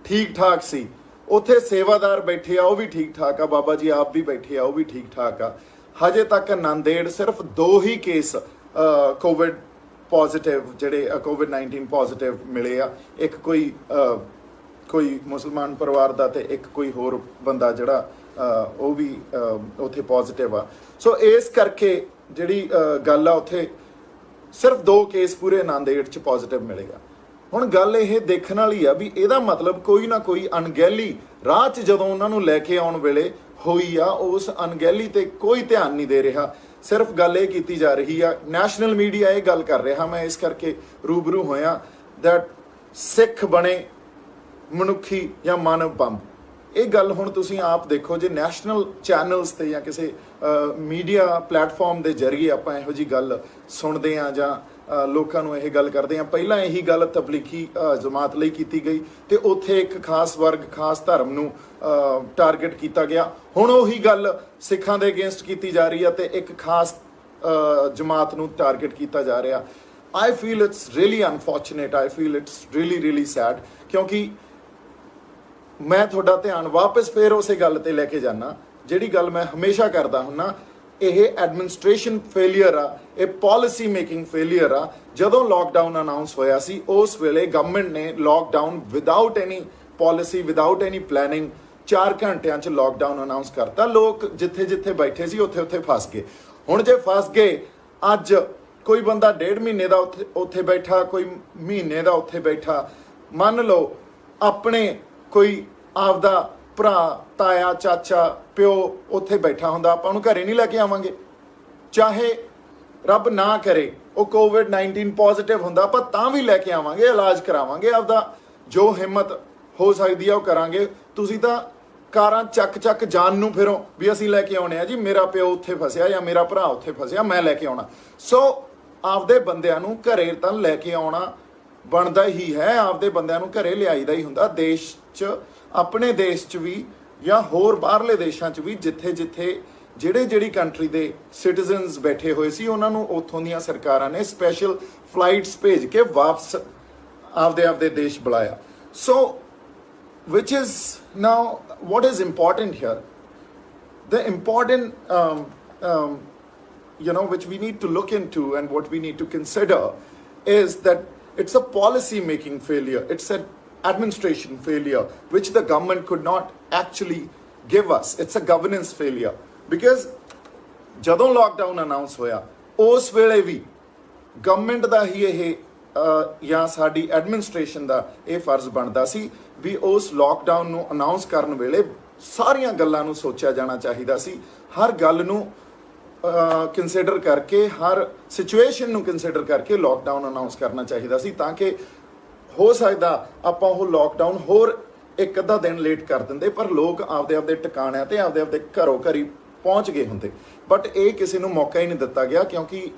ਠੀਕ ਠਾਕ ਸੀ, ਉੱਥੇ ਸੇਵਾਦਾਰ ਬੈਠੇ ਆ ਉਹ ਵੀ ਠੀਕ ਠਾਕ ਆ, ਬਾਬਾ ਜੀ ਆਪ ਵੀ ਬੈਠੇ ਆ ਉਹ ਵੀ ਠੀਕ ਠਾਕ ਆ। ਹਜੇ ਤੱਕ ਨਾਂਦੇੜ ਸਿਰਫ 2 ਹੀ ਕੇਸ ਕੋਵਿਡ ਪੋਜ਼ਿਟਿਵ ਜਿਹੜੇ ਕੋਵਿਡ-19 ਪੋਜ਼ਿਟਿਵ ਮਿਲੇ ਆ। ਇੱਕ ਕੋਈ ਮੁਸਲਮਾਨ ਪਰਿਵਾਰ ਦਾ ਤੇ ਇੱਕ ਕੋਈ ਹੋਰ ਬੰਦਾ ਜਿਹੜਾ ਉਹ ਵੀ ਉੱਥੇ ਪੋਜ਼ਿਟਿਵ ਆ। ਸੋ ਇਸ ਕਰਕੇ ਜਿਹੜੀ ਗੱਲ ਆ, ਉੱਥੇ ਸਿਰਫ 2 ਕੇਸ ਪੂਰੇ ਨਾਂਦੇੜ 'ਚ ਪੋਜ਼ਿਟਿਵ ਮਿਲੇਗਾ। ਹੁਣ ਗੱਲ ਇਹ ਦੇਖਣ ਵਾਲੀ ਆ ਵੀ ਇਹਦਾ ਮਤਲਬ ਕੋਈ ਨਾ ਕੋਈ ਅਣਗਹਿਲੀ ਰਾਹ 'ਚ ਜਦੋਂ ਉਹਨਾਂ ਨੂੰ ਲੈ ਕੇ ਆਉਣ ਵੇਲੇ ਹੋਈ ਆ, ਉਸ ਅਣਗਹਿਲੀ ਤੇ ਕੋਈ ਧਿਆਨ ਨਹੀਂ ਦੇ ਰਿਹਾ। ਸਿਰਫ ਗੱਲ ਇਹ ਕੀਤੀ ਜਾ ਰਹੀ ਆ, ਨੈਸ਼ਨਲ ਮੀਡੀਆ ਇਹ ਗੱਲ ਕਰ ਰਿਹਾ। ਮੈਂ ਇਸ ਕਰਕੇ ਰੂਬਰੂ ਹੋਇਆ ਦੈਟ ਸਿੱਖ ਬਣੇ ਮਨੁੱਖੀ ਜਾਂ ਮਾਨਵ ਬੰਬ। ਇਹ ਗੱਲ ਹੁਣ ਤੁਸੀਂ ਆਪ ਦੇਖੋ, ਜੇ ਨੈਸ਼ਨਲ ਚੈਨਲਸ ਤੇ ਜਾਂ ਕਿਸੇ ਮੀਡੀਆ ਪਲੇਟਫਾਰਮ ਦੇ ਜ਼ਰੀਏ ਆਪਾਂ ਇਹੋ ਜੀ ਗੱਲ ਸੁਣਦੇ ਆ ਜਾਂ ਲੋਕਾਂ ਨੂੰ ਇਹ ਗੱਲ ਕਰਦੇ ਆ। ਪਹਿਲਾਂ ਇਹੀ ਗੱਲ ਤਬਲੀਗੀ ਜਮਾਤ ਲਈ ਕੀਤੀ ਗਈ ਤੇ ਉੱਥੇ ਇੱਕ ਖਾਸ ਵਰਗ, ਖਾਸ ਧਰਮ ਨੂੰ ਟਾਰਗੇਟ ਕੀਤਾ ਗਿਆ। ਹੁਣ ਉਹੀ ਗੱਲ ਸਿੱਖਾਂ ਦੇ ਅਗੇਂਸਟ ਕੀਤੀ ਜਾ ਰਹੀ ਹੈ ਤੇ ਇੱਕ ਖਾਸ ਜਮਾਤ ਨੂੰ ਟਾਰਗੇਟ ਕੀਤਾ ਜਾ ਰਿਹਾ। I feel it's really unfortunate, I feel it's really sad, ਕਿਉਂਕਿ ਮੈਂ ਤੁਹਾਡਾ ਧਿਆਨ ਵਾਪਸ ਫੇਰ ਉਸੇ ਗੱਲ ਤੇ ਲੈ ਕੇ ਜਾਣਾ ਜਿਹੜੀ ਗੱਲ ਮੈਂ ਹਮੇਸ਼ਾ ਕਰਦਾ ਹੁੰਨਾ। ਇਹ ਐਡਮਿਨਿਸਟ੍ਰੇਸ਼ਨ ਫੇਲੀਅਰ ਆ, ਇਹ ਪਾਲਿਸੀ ਮੇਕਿੰਗ ਫੇਲੀਅਰ ਆ। ਜਦੋਂ ਲਾਕਡਾਊਨ ਅਨਾਉਂਸ ਹੋਇਆ ਸੀ ਉਸ ਵੇਲੇ ਗਵਰਨਮੈਂਟ ਨੇ lockdown without any policy, without any planning 4 ਘੰਟਿਆਂ 'ਚ ਲਾਕਡਾਊਨ ਅਨਾਉਂਸ ਕਰਤਾ। ਲੋਕ ਜਿੱਥੇ ਬੈਠੇ ਸੀ ਉੱਥੇ ਫਸ ਗਏ। ਹੁਣ ਜੇ ਫਸ ਗਏ, ਅੱਜ ਕੋਈ ਬੰਦਾ 1.5 ਮਹੀਨੇ ਦਾ ਉੱਥੇ ਬੈਠਾ, ਕੋਈ ਮਹੀਨੇ ਦਾ ਉੱਥੇ ਬੈਠਾ, ਮੰਨ ਲਓ ਆਪਣੇ ਕੋਈ ਆਪਦਾ ਭਰਾ, ਤਾਇਆ, ਚਾਚਾ, ਪਿਓ ਉੱਥੇ ਬੈਠਾ ਹੁੰਦਾ, ਆਪਾਂ ਉਹਨੂੰ ਘਰੇ ਨਹੀਂ ਲੈ ਕੇ ਆਵਾਂਗੇ? ਚਾਹੇ ਰੱਬ ਨਾ ਕਰੇ ਉਹ COVID-19 ਪੋਜ਼ਿਟਿਵ ਹੁੰਦਾ, ਆਪਾਂ ਤਾਂ ਵੀ ਲੈ ਕੇ ਆਵਾਂਗੇ, ਇਲਾਜ ਕਰਾਵਾਂਗੇ, ਆਪਦਾ ਜੋ ਹਿੰਮਤ ਹੋ ਸਕਦੀ ਆ ਉਹ ਕਰਾਂਗੇ। ਤੁਸੀਂ ਤਾਂ ਕਾਰਾਂ ਚੱਕ ਜਾਣ ਨੂੰ ਫਿਰੋ ਵੀ ਅਸੀਂ ਲੈ ਕੇ ਆਉਣੇ ਆ ਜੀ, ਮੇਰਾ ਪਿਓ ਉੱਥੇ ਫਸਿਆ ਜਾਂ ਮੇਰਾ ਭਰਾ ਉੱਥੇ ਫਸਿਆ, ਮੈਂ ਲੈ ਕੇ ਆਉਣਾ। ਸੋ ਆਪਦੇ ਬੰਦਿਆਂ ਨੂੰ ਘਰੇ ਤਾਂ ਲੈ ਕੇ ਆਉਣਾ ਬਣਦਾ ਹੀ ਹੈ, ਆਪਦੇ ਬੰਦਿਆਂ ਨੂੰ ਘਰੇ ਲਿਆਈਦਾ ਹੀ ਹੁੰਦਾ। ਦੇਸ਼ 'ਚ, ਆਪਣੇ ਦੇਸ਼ 'ਚ ਵੀ ਜਾਂ ਹੋਰ ਬਾਹਰਲੇ ਦੇਸ਼ਾਂ 'ਚ ਵੀ ਜਿੱਥੇ ਜਿਹੜੀ ਕੰਟਰੀ ਦੇ ਸਿਟੀਜ਼ਨਸ ਬੈਠੇ ਹੋਏ ਸੀ, ਉਹਨਾਂ ਨੂੰ ਉੱਥੋਂ ਦੀਆਂ ਸਰਕਾਰਾਂ ਨੇ ਸਪੈਸ਼ਲ ਫਲਾਈਟਸ ਭੇਜ ਕੇ ਵਾਪਸ ਆਪਦੇ ਦੇਸ਼ ਬੁਲਾਇਆ। ਸੋ which is now what is important here, the important which we need to look into and what we need to consider is that it's a policy making failure, it's an administration failure which the government could not actually give us, it's a governance failure because ਜਦੋਂ lockdown announce ਹੋਇਆ ਉਸ ਵੇਲੇ ਵੀ ਗਵਰਨਮੈਂਟ ਦਾ ਹੀ ਇਹ ਜਾਂ ਸਾਡੀ ਐਡਮਿਨਿਸਟ੍ਰੇਸ਼ਨ ਦਾ ਇਹ ਫਰਜ਼ ਬਣਦਾ ਸੀ ਵੀ ਉਸ ਲੋਕਡਾਊਨ ਨੂੰ ਅਨਾਉਂਸ ਕਰਨ ਵੇਲੇ ਸਾਰੀਆਂ ਗੱਲਾਂ ਨੂੰ ਸੋਚਿਆ ਜਾਣਾ ਚਾਹੀਦਾ ਸੀ, ਹਰ ਗੱਲ ਨੂੰ ਕੰਸੀਡਰ ਕਰਕੇ, ਹਰ ਸਿਚੁਏਸ਼ਨ ਨੂੰ ਕੰਸੀਡਰ ਕਰਕੇ ਲੋਕਡਾਊਨ ਅਨਾਉਂਸ ਕਰਨਾ ਚਾਹੀਦਾ ਸੀ, ਤਾਂ ਕਿ ਹੋ ਸਕਦਾ ਆਪਾਂ ਉਹ ਲੋਕਡਾਊਨ ਹੋਰ ਇੱਕ ਅੱਧਾ ਦਿਨ ਲੇਟ ਕਰ ਦਿੰਦੇ, ਪਰ ਲੋਕ ਆਪਦੇ ਟਿਕਾਣਿਆਂ ਤੇ ਆਪਦੇ ਘਰੋਂ ਘਰੀ ਪਹੁੰਚ ਗਏ ਹੁੰਦੇ। ਬਟ ਇਹ ਕਿਸੇ ਨੂੰ ਮੌਕਾ ਹੀ ਨਹੀਂ ਦਿੱਤਾ ਗਿਆ ਕਿਉਂਕਿ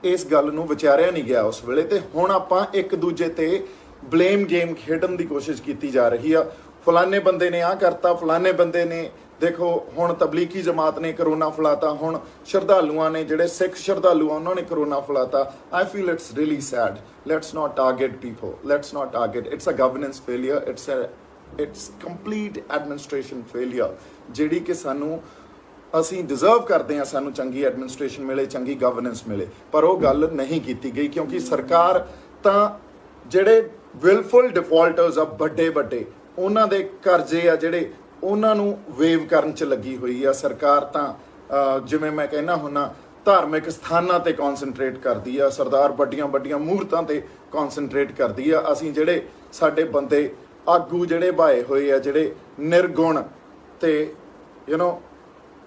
ਇਸ ਗੱਲ ਨੂੰ ਵਿਚਾਰਿਆ ਨਹੀਂ ਗਿਆ ਉਸ ਵੇਲੇ। ਤੇ ਹੁਣ ਆਪਾਂ ਇੱਕ ਦੂਜੇ ਤੇ ਬਲੇਮ ਗੇਮ ਖੇਡਣ ਦੀ ਕੋਸ਼ਿਸ਼ ਕੀਤੀ ਜਾ ਰਹੀ ਆ, ਫਲਾਣੇ ਬੰਦੇ ਨੇ ਆਹ ਕਰਤਾ, ਫਲਾਣੇ ਬੰਦੇ ਨੇ ਦੇਖੋ ਹੁਣ ਤਬਲੀਗੀ ਜਮਾਤ ਨੇ ਕਰੋਨਾ ਫੈਲਾਤਾ, ਹੁਣ ਸ਼ਰਧਾਲੂਆਂ ਨੇ ਜਿਹੜੇ ਸਿੱਖ ਸ਼ਰਧਾਲੂ ਆ ਉਹਨਾਂ ਨੇ ਕਰੋਨਾ ਫੈਲਾਤਾ। I feel it's really sad, let's not target people, let's not target, it's a governance failure, it's complete administration failure ਜਿਹੜੀ ਕਿ ਅਸੀਂ ਡਿਜ਼ਰਵ ਕਰਦੇ ਹਾਂ, ਸਾਨੂੰ ਚੰਗੀ ਐਡਮਿਨਿਸਟ੍ਰੇਸ਼ਨ ਮਿਲੇ, ਚੰਗੀ ਗਵਰਨੈਂਸ ਮਿਲੇ, ਪਰ ਉਹ ਗੱਲ ਨਹੀਂ ਕੀਤੀ ਗਈ ਕਿਉਂਕਿ ਸਰਕਾਰ ਤਾਂ ਜਿਹੜੇ ਵਿਲਫੁਲ ਡਿਫਾਲਟਰਸ ਆ ਵੱਡੇ ਉਹਨਾਂ ਦੇ ਕਰਜ਼ੇ ਆ ਜਿਹੜੇ ਉਹਨਾਂ ਨੂੰ ਵੇਵ ਕਰਨ 'ਚ ਲੱਗੀ ਹੋਈ ਆ। ਸਰਕਾਰ ਤਾਂ ਜਿਵੇਂ ਮੈਂ ਕਹਿੰਦਾ ਹੁੰਦਾ ਧਾਰਮਿਕ ਸਥਾਨਾਂ ਤੇ ਕੌਨਸਨਟਰੇਟ ਕਰਦੀ ਆ, ਸਰਦਾਰ ਵੱਡੀਆਂ ਮੂਰਤਾਂ ਤੇ ਕੌਨਸਨਟਰੇਟ ਕਰਦੀ ਆ। ਅਸੀਂ ਜਿਹੜੇ ਸਾਡੇ ਬੰਦੇ ਆਗੂ ਜਿਹੜੇ ਭਾਏ ਹੋਏ ਆ, ਜਿਹੜੇ ਨਿਰਗੁਣ ਤੇ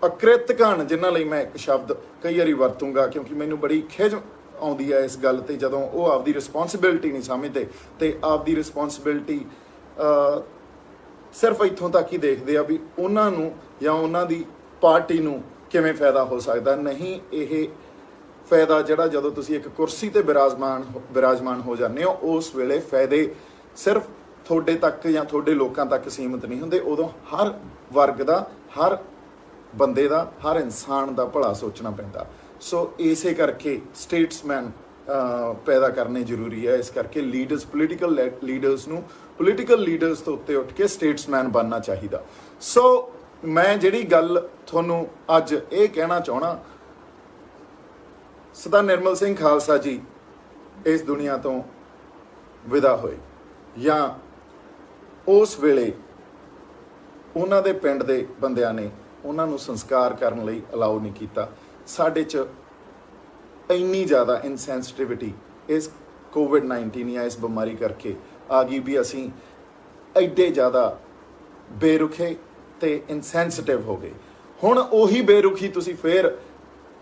ਅਕ੍ਰਿਤਕਣ, ਜਿਨ੍ਹਾਂ ਲਈ ਮੈਂ ਇੱਕ ਸ਼ਬਦ ਕਈ ਵਾਰੀ ਵਰਤੂੰਗਾ ਕਿਉਂਕਿ ਮੈਨੂੰ ਬੜੀ ਖਿਝ ਆਉਂਦੀ ਹੈ ਇਸ ਗੱਲ ਤੇ, ਜਦੋਂ ਉਹ ਆਪਦੀ ਰਿਸਪੌਂਸਿਬਿਲਿਟੀ ਨਹੀਂ ਸਮਝਦੇ ਤੇ ਆਪਦੀ ਰਿਸਪੌਂਸਿਬਿਲਿਟੀ ਸਿਰਫ ਇੱਥੋਂ ਤੱਕ ਹੀ ਦੇਖਦੇ ਆ ਵੀ ਉਹਨਾਂ ਨੂੰ ਜਾਂ ਉਹਨਾਂ ਦੀ ਪਾਰਟੀ ਨੂੰ ਕਿਵੇਂ ਹੋ ਸਕਦਾ। ਨਹੀਂ, ਇਹ ਫਾਇਦਾ ਜਿਹੜਾ ਜਦੋਂ ਤੁਸੀਂ ਇੱਕ ਕੁਰਸੀ ਤੇ ਬਿਰਾਜਮਾਨ ਹੋ ਜਾਂਦੇ ਹੋ ਉਸ ਵੇਲੇ ਫਾਇਦੇ ਸਿਰਫ ਤੁਹਾਡੇ ਤੱਕ ਜਾਂ ਤੁਹਾਡੇ ਲੋਕਾਂ ਤੱਕ ਸੀਮਿਤ ਨਹੀਂ ਹੁੰਦੇ, ਉਦੋਂ ਹਰ ਵਰਗ ਦਾ, ਹਰ ਬੰਦੇ ਦਾ, ਹਰ ਇਨਸਾਨ ਦਾ ਭਲਾ ਸੋਚਣਾ ਪੈਂਦਾ। ਸੋ ਇਸੇ ਕਰਕੇ ਸਟੇਟਸਮੈਨ ਪੈਦਾ ਕਰਨੇ ਜ਼ਰੂਰੀ ਹੈ। ਇਸ ਕਰਕੇ ਲੀਡਰਸ, ਪੋਲੀਟੀਕਲ ਲੀਡਰਸ ਤੋਂ ਉੱਤੇ ਉੱਠ ਕੇ ਸਟੇਟਸਮੈਨ ਬਣਨਾ ਚਾਹੀਦਾ। ਸੋ ਮੈਂ ਜਿਹੜੀ ਗੱਲ ਤੁਹਾਨੂੰ ਅੱਜ ਇਹ ਕਹਿਣਾ ਚਾਹਣਾ, ਸਰਦਾਰ ਨਿਰਮਲ ਸਿੰਘ ਖਾਲਸਾ ਜੀ ਇਸ ਦੁਨੀਆ ਤੋਂ ਵਿਦਾ ਹੋਏ ਜਾਂ ਉਸ ਵੇਲੇ ਉਹਨਾਂ ਦੇ ਪਿੰਡ ਦੇ ਬੰਦਿਆਂ ਨੇ ਉਹਨਾਂ ਨੂੰ ਸੰਸਕਾਰ ਕਰਨ ਲਈ ਅਲਾਉ ਨਹੀਂ ਕੀਤਾ। ਸਾਡੇ 'ਚ ਇੰਨੀ ਜ਼ਿਆਦਾ ਇਨਸੈਂਸਿਟਿਵਿਟੀ ਇਸ COVID-19 ਜਾਂ ਇਸ ਬਿਮਾਰੀ ਕਰਕੇ ਆ ਗਈ ਵੀ ਅਸੀਂ ਐਡੇ ਜ਼ਿਆਦਾ ਬੇਰੁਖੇ ਤੇ ਇਨਸੈਂਸਿਟਿਵ ਹੋ ਗਏ। ਹੁਣ ਉਹੀ ਬੇਰੁਖੀ ਤੁਸੀਂ ਫੇਰ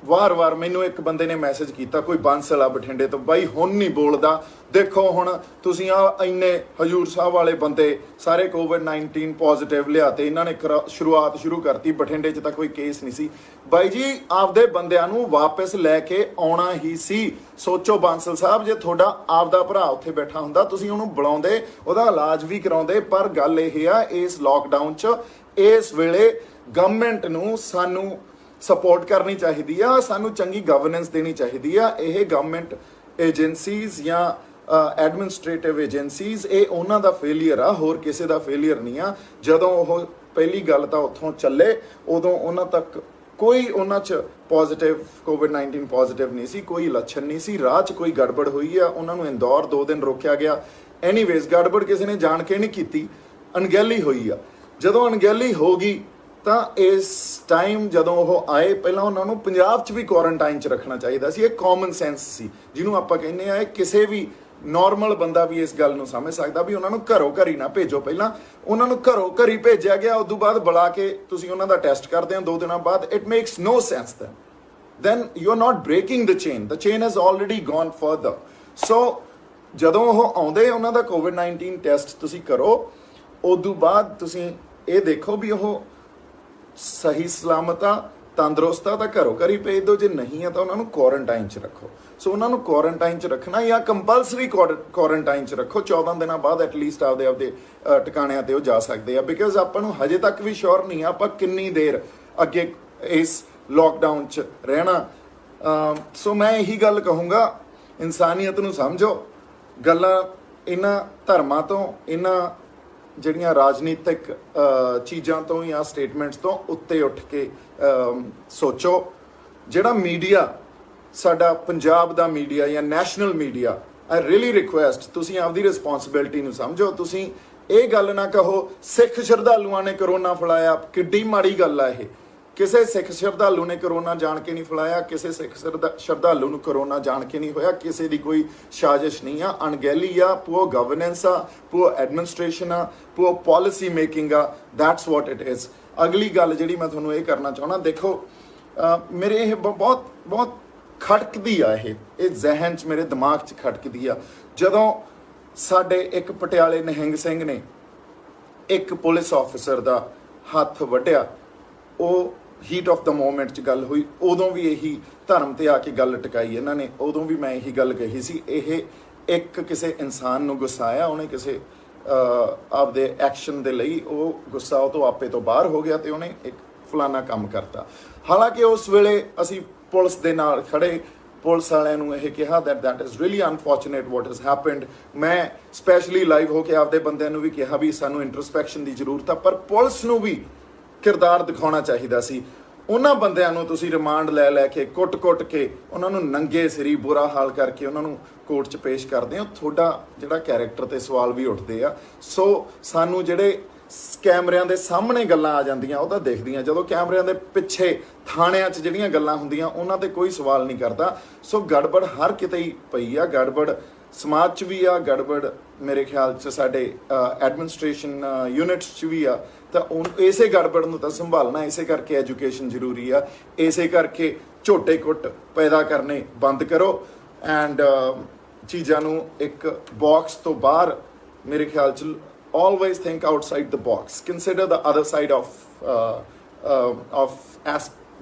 ਵਾਰ-ਵਾਰ, ਮੈਨੂੰ ਇੱਕ ਬੰਦੇ ਨੇ ਮੈਸੇਜ ਕੀਤਾ, ਕੋਈ ਬਾਂਸਲ ਆ ਬਠਿੰਡੇ ਤੋਂ, ਬਾਈ ਹੁਣ ਨਹੀਂ ਬੋਲਦਾ, ਦੇਖੋ ਹੁਣ ਤੁਸੀਂ ਆ ਇੰਨੇ ਹਜੂਰ ਸਾਹਿਬ ਵਾਲੇ ਬੰਦੇ ਸਾਰੇ COVID-19 ਪੋਜ਼ਿਟਿਵ ਲਿਆਤੇ, ਇਹਨਾਂ ਨੇ ਸ਼ੁਰੂਆਤ ਸ਼ੁਰੂ ਕਰਤੀ, ਬਠਿੰਡੇ 'ਚ ਤਾਂ ਕੋਈ ਕੇਸ ਨਹੀਂ ਸੀ। ਬਾਈ ਜੀ ਆਪਦੇ ਬੰਦਿਆਂ ਨੂੰ ਵਾਪਸ ਲੈ ਕੇ ਆਉਣਾ ਹੀ ਸੀ। ਸੋਚੋ ਬਾਂਸਲ ਸਾਹਿਬ, ਜੇ ਤੁਹਾਡਾ ਆਪਦਾ ਭਰਾ ਉੱਥੇ ਬੈਠਾ ਹੁੰਦਾ ਤੁਸੀਂ ਉਹਨੂੰ ਬੁਲਾਉਂਦੇ, ਉਹਦਾ ਇਲਾਜ ਵੀ ਕਰਾਉਂਦੇ। ਪਰ ਗੱਲ ਇਹ ਆ, ਇਸ ਲੋਕਡਾਊਨ 'ਚ ਇਸ ਵੇਲੇ ਗਵਰਨਮੈਂਟ ਨੂੰ ਸਾਨੂੰ ਸਪੋਰਟ ਕਰਨੀ ਚਾਹੀਦੀ ਆ, ਸਾਨੂੰ ਚੰਗੀ ਗਵਰਨੈਂਸ ਦੇਣੀ ਚਾਹੀਦੀ ਆ। ਇਹ ਗਵਰਨਮੈਂਟ ਏਜੰਸੀਜ਼ ਜਾਂ ਐਡਮਿਨਿਸਟ੍ਰੇਟਿਵ ਏਜੰਸੀਜ਼, ਇਹ ਉਹਨਾਂ ਦਾ ਫੇਲੀਅਰ ਆ, ਹੋਰ ਕਿਸੇ ਦਾ ਫੇਲੀਅਰ ਨਹੀਂ ਆ। ਜਦੋਂ ਉਹ ਪਹਿਲੀ ਗੱਲ ਤਾਂ ਉੱਥੋਂ ਚੱਲੇ ਉਦੋਂ ਉਹਨਾਂ ਤੱਕ ਕੋਈ, ਉਹਨਾਂ 'ਚ ਪੋਜ਼ਿਟਿਵ COVID-19 ਪੋਜ਼ਿਟਿਵ ਨਹੀਂ ਸੀ, ਕੋਈ ਲੱਛਣ ਨਹੀਂ ਸੀ। ਰਾਹ 'ਚ ਕੋਈ ਗੜਬੜ ਹੋਈ ਆ, ਉਹਨਾਂ ਨੂੰ ਇੰਦੌਰ 2 ਦਿਨ ਰੋਕਿਆ ਗਿਆ। ਐਨੀਵੇਜ਼ ਗੜਬੜ ਕਿਸੇ ਨੇ ਜਾਣ ਕੇ ਨਹੀਂ ਕੀਤੀ, ਅਣਗਹਿਲੀ ਹੋਈ ਆ। ਜਦੋਂ ਅਣਗਹਿਲੀ ਹੋ ਗਈ ਤਾਂ ਇਸ ਟਾਈਮ ਜਦੋਂ ਉਹ ਆਏ, ਪਹਿਲਾਂ ਉਹਨਾਂ ਨੂੰ ਪੰਜਾਬ 'ਚ ਵੀ ਕੁਆਰੰਟਾਈਨ 'ਚ ਰੱਖਣਾ ਚਾਹੀਦਾ ਸੀ। ਇਹ ਕਾਮਨ ਸੈਂਸ ਸੀ ਜਿਹਨੂੰ ਆਪਾਂ ਕਹਿੰਦੇ ਆ। ਇਹ ਕਿਸੇ ਵੀ ਨਾਰਮਲ ਬੰਦਾ ਵੀ ਇਸ ਗੱਲ ਨੂੰ ਸਮਝ ਸਕਦਾ ਵੀ ਉਹਨਾਂ ਨੂੰ ਘਰੋਂ ਘਰੀ ਨਾ ਭੇਜੋ। ਪਹਿਲਾਂ ਉਹਨਾਂ ਨੂੰ ਘਰੋਂ ਘਰੀ ਭੇਜਿਆ ਗਿਆ, ਉਸ ਤੋਂ ਬਾਅਦ ਬੁਲਾ ਕੇ ਤੁਸੀਂ ਉਹਨਾਂ ਦਾ ਟੈਸਟ ਕਰਦੇ ਹੋ 2 ਦਿਨਾਂ ਬਾਅਦ। It makes no sense then, then you're not breaking the chain has already gone further. So ਜਦੋਂ ਉਹ ਆਉਂਦੇ ਉਹਨਾਂ ਦਾ COVID-19 ਟੈਸਟ ਤੁਸੀਂ ਕਰੋ, ਉਦੋਂ ਬਾਅਦ ਤੁਸੀਂ ਇਹ ਦੇਖੋ ਵੀ ਉਹ ਸਹੀ ਸਲਾਮਤ ਆ, ਤੰਦਰੁਸਤ ਆ ਤਾਂ ਘਰੋਂ ਘਰ ਹੀ ਭੇਜ ਦਿਓ, ਜੇ ਨਹੀਂ ਆ ਤਾਂ ਉਹਨਾਂ ਨੂੰ ਕੁਆਰੰਟਾਈਨ 'ਚ ਰੱਖੋ। ਸੋ ਉਹਨਾਂ ਨੂੰ ਕੁਆਰੰਟਾਈਨ 'ਚ ਰੱਖਣਾ ਜਾਂ ਕੰਪਲਸਰੀ ਕੁਆਰੰਟਾਈਨ 'ਚ ਰੱਖੋ, 14 ਦਿਨਾਂ ਬਾਅਦ ਐਟਲੀਸਟ ਆਪਦੇ ਟਿਕਾਣਿਆਂ ਤੇ ਉਹ ਜਾ ਸਕਦੇ ਆ। ਬਿਕਾਜ਼ ਆਪਾਂ ਨੂੰ ਹਜੇ ਤੱਕ ਵੀ ਸ਼ੋਰ ਨਹੀਂ ਆ ਆਪਾਂ ਕਿੰਨੀ ਦੇਰ ਅੱਗੇ ਇਸ ਲੋਕਡਾਊਨ 'ਚ ਰਹਿਣਾ। ਸੋ ਮੈਂ ਇਹੀ ਗੱਲ ਕਹੂੰਗਾ, ਇਨਸਾਨੀਅਤ ਨੂੰ ਸਮਝੋ। ਗੱਲਾਂ ਇਹਨਾਂ ਧਰਮਾਂ ਤੋਂ, ਇਹਨਾਂ ਜਿਹੜੀਆਂ ਰਾਜਨੀਤਿਕ ਚੀਜ਼ਾਂ ਤੋਂ ਜਾਂ ਸਟੇਟਮੈਂਟਸ ਤੋਂ ਉੱਤੇ ਉੱਠ ਕੇ ਸੋਚੋ। ਜਿਹੜਾ ਮੀਡੀਆ ਸਾਡਾ ਪੰਜਾਬ ਦਾ ਮੀਡੀਆ ਜਾਂ national media, I really request ਤੁਸੀਂ ਆਪਦੀ ਰਿਸਪੌਂਸਿਬਿਲਿਟੀ ਨੂੰ ਸਮਝੋ। ਤੁਸੀਂ ਇਹ ਗੱਲ ਨਾ ਕਹੋ ਸਿੱਖ ਸ਼ਰਧਾਲੂਆਂ ਨੇ ਕਰੋਨਾ ਫੈਲਾਇਆ, ਕਿੱਡੀ ਮਾੜੀ ਗੱਲ ਆ ਇਹ। ਕਿਸੇ ਸਿੱਖ ਸ਼ਰਧਾਲੂ ਨੇ ਕਰੋਨਾ ਜਾਣ ਕੇ ਨਹੀਂ ਫੈਲਾਇਆ, ਕਿਸੇ ਸਿੱਖ ਸ਼ਰਧਾਲੂ ਨੂੰ ਕਰੋਨਾ ਜਾਣ ਕੇ ਨਹੀਂ ਹੋਇਆ, ਕਿਸੇ ਦੀ ਕੋਈ ਸਾਜ਼ਿਸ਼ ਨਹੀਂ ਆ। ਅਣਗਹਿਲੀ ਆ, ਪੂਅਰ ਗਵਰਨੈਂਸ ਆ, ਪੂਅਰ ਐਡਮਿਨਿਸਟ੍ਰੇਸ਼ਨ ਆ, ਪੂਅਰ ਪਾਲਿਸੀ ਮੇਕਿੰਗ ਆ। That's what it is. ਅਗਲੀ ਗੱਲ ਜਿਹੜੀ ਮੈਂ ਤੁਹਾਨੂੰ ਇਹ ਕਰਨਾ ਚਾਹੁੰਦਾ, ਦੇਖੋ ਮੇਰੇ ਇਹ ਬਹੁਤ ਖਟਕਦੀ ਆ, ਇਹ ਜ਼ਿਹਨ 'ਚ ਮੇਰੇ ਦਿਮਾਗ 'ਚ ਖਟਕਦੀ ਆ। ਜਦੋਂ ਸਾਡੇ ਇੱਕ ਪਟਿਆਲੇ ਨਿਹੰਗ ਸਿੰਘ ਨੇ ਇੱਕ ਪੁਲਿਸ ਆਫਿਸਰ ਦਾ ਹੱਥ ਵੱਢਿਆ, ਉਹ ਹੀਟ ਆਫ ਦਾ ਮੂਮੈਂਟ 'ਚ ਗੱਲ ਹੋਈ, ਉਦੋਂ ਵੀ ਇਹੀ ਧਰਮ ਤੇ ਆ ਕੇ ਗੱਲ ਟਿਕਾਈ ਇਹਨਾਂ ਨੇ। ਉਦੋਂ ਵੀ ਮੈਂ ਇਹੀ ਗੱਲ ਕਹੀ ਸੀ, ਇਹ ਇੱਕ ਕਿਸੇ ਇਨਸਾਨ ਨੂੰ ਗੁੱਸਾਇਆ, ਉਹਨੇ ਕਿਸੇ ਆਪਦੇ ਐਕਸ਼ਨ ਦੇ ਲਈ ਉਹ ਗੁੱਸਾ ਉਹ ਤੋਂ ਆਪੇ ਤੋਂ ਬਾਹਰ ਹੋ ਗਿਆ ਤੇ ਉਹਨੇ ਇੱਕ ਫਲਾਨਾ ਕੰਮ ਕਰਤਾ। ਹਾਲਾਂਕਿ ਉਸ ਵੇਲੇ ਅਸੀਂ ਪੁਲਿਸ ਦੇ ਨਾਲ ਖੜੇ, ਪੁਲਿਸ ਵਾਲਿਆਂ ਨੂੰ ਇਹ ਕਿਹਾ that is really unfortunate what has happened। ਮੈਂ ਸਪੈਸ਼ਲੀ ਲਾਈਵ ਹੋ ਕੇ ਆਪਦੇ ਬੰਦਿਆਂ ਨੂੰ ਵੀ ਕਿਹਾ ਵੀ ਸਾਨੂੰ ਇੰਟਰਸਪੈਕਸ਼ਨ ਦੀ ਜ਼ਰੂਰਤ ਆ, ਪਰ ਪੁਲਿਸ ਨੂੰ ਵੀ ਕਿਰਦਾਰ ਦਿਖਾਉਣਾ ਚਾਹੀਦਾ ਸੀ। ਉਹਨਾਂ ਬੰਦਿਆਂ ਨੂੰ ਤੁਸੀਂ ਰਿਮਾਂਡ ਲੈ ਕੇ ਕੁੱਟ ਕੇ ਉਹਨਾਂ ਨੂੰ ਨੰਗੇ ਸਿਰੀ ਬੁਰਾ ਹਾਲ ਕਰਕੇ ਉਹਨਾਂ ਨੂੰ ਕੋਰਟ 'ਚ ਪੇਸ਼ ਕਰਦੇ ਹੋ, ਤੁਹਾਡਾ ਜਿਹੜਾ ਕੈਰੈਕਟਰ ਤੇ ਸਵਾਲ ਵੀ ਉੱਠਦੇ ਆ। ਸੋ ਸਾਨੂੰ ਜਿਹੜੇ ਕੈਮਰਿਆਂ ਦੇ ਸਾਹਮਣੇ ਗੱਲਾਂ ਆ ਜਾਂਦੀਆਂ ਉਹ ਤਾਂ ਦਿਖਦੀਆਂ, ਜਦੋਂ ਕੈਮਰਿਆਂ ਦੇ ਪਿੱਛੇ ਥਾਣਿਆਂ 'ਚ ਜਿਹੜੀਆਂ ਗੱਲਾਂ ਹੁੰਦੀਆਂ ਉਹਨਾਂ ਤੇ ਕੋਈ ਸਵਾਲ ਨਹੀਂ ਕਰਦਾ। ਸੋ ਗੜਬੜ ਹਰ ਕਿਤੇ ਹੀ ਪਈ ਆ, ਗੜਬੜ ਸਮਾਜ 'ਚ ਵੀ ਆ, ਗੜਬੜ ਮੇਰੇ ਖਿਆਲ 'ਚ ਸਾਡੇ ਐਡਮਿਨਿਸਟ੍ਰੇਸ਼ਨ ਯੂਨਿਟਸ 'ਚ ਵੀ ਆ। ਤਾਂ ਇਸੇ ਗੜਬੜ ਨੂੰ ਤਾਂ ਸੰਭਾਲਣਾ, ਇਸੇ ਕਰਕੇ ਐਜੂਕੇਸ਼ਨ ਜ਼ਰੂਰੀ ਆ, ਇਸੇ ਕਰਕੇ ਝੋਟੇ ਕੁੱਟ ਪੈਦਾ ਕਰਨੇ ਬੰਦ ਕਰੋ ਐਂਡ ਚੀਜ਼ਾਂ ਨੂੰ ਇੱਕ ਬਾਕਸ ਤੋਂ ਬਾਹਰ ਮੇਰੇ ਖਿਆਲ 'ਚ always think outside the box, consider the other side of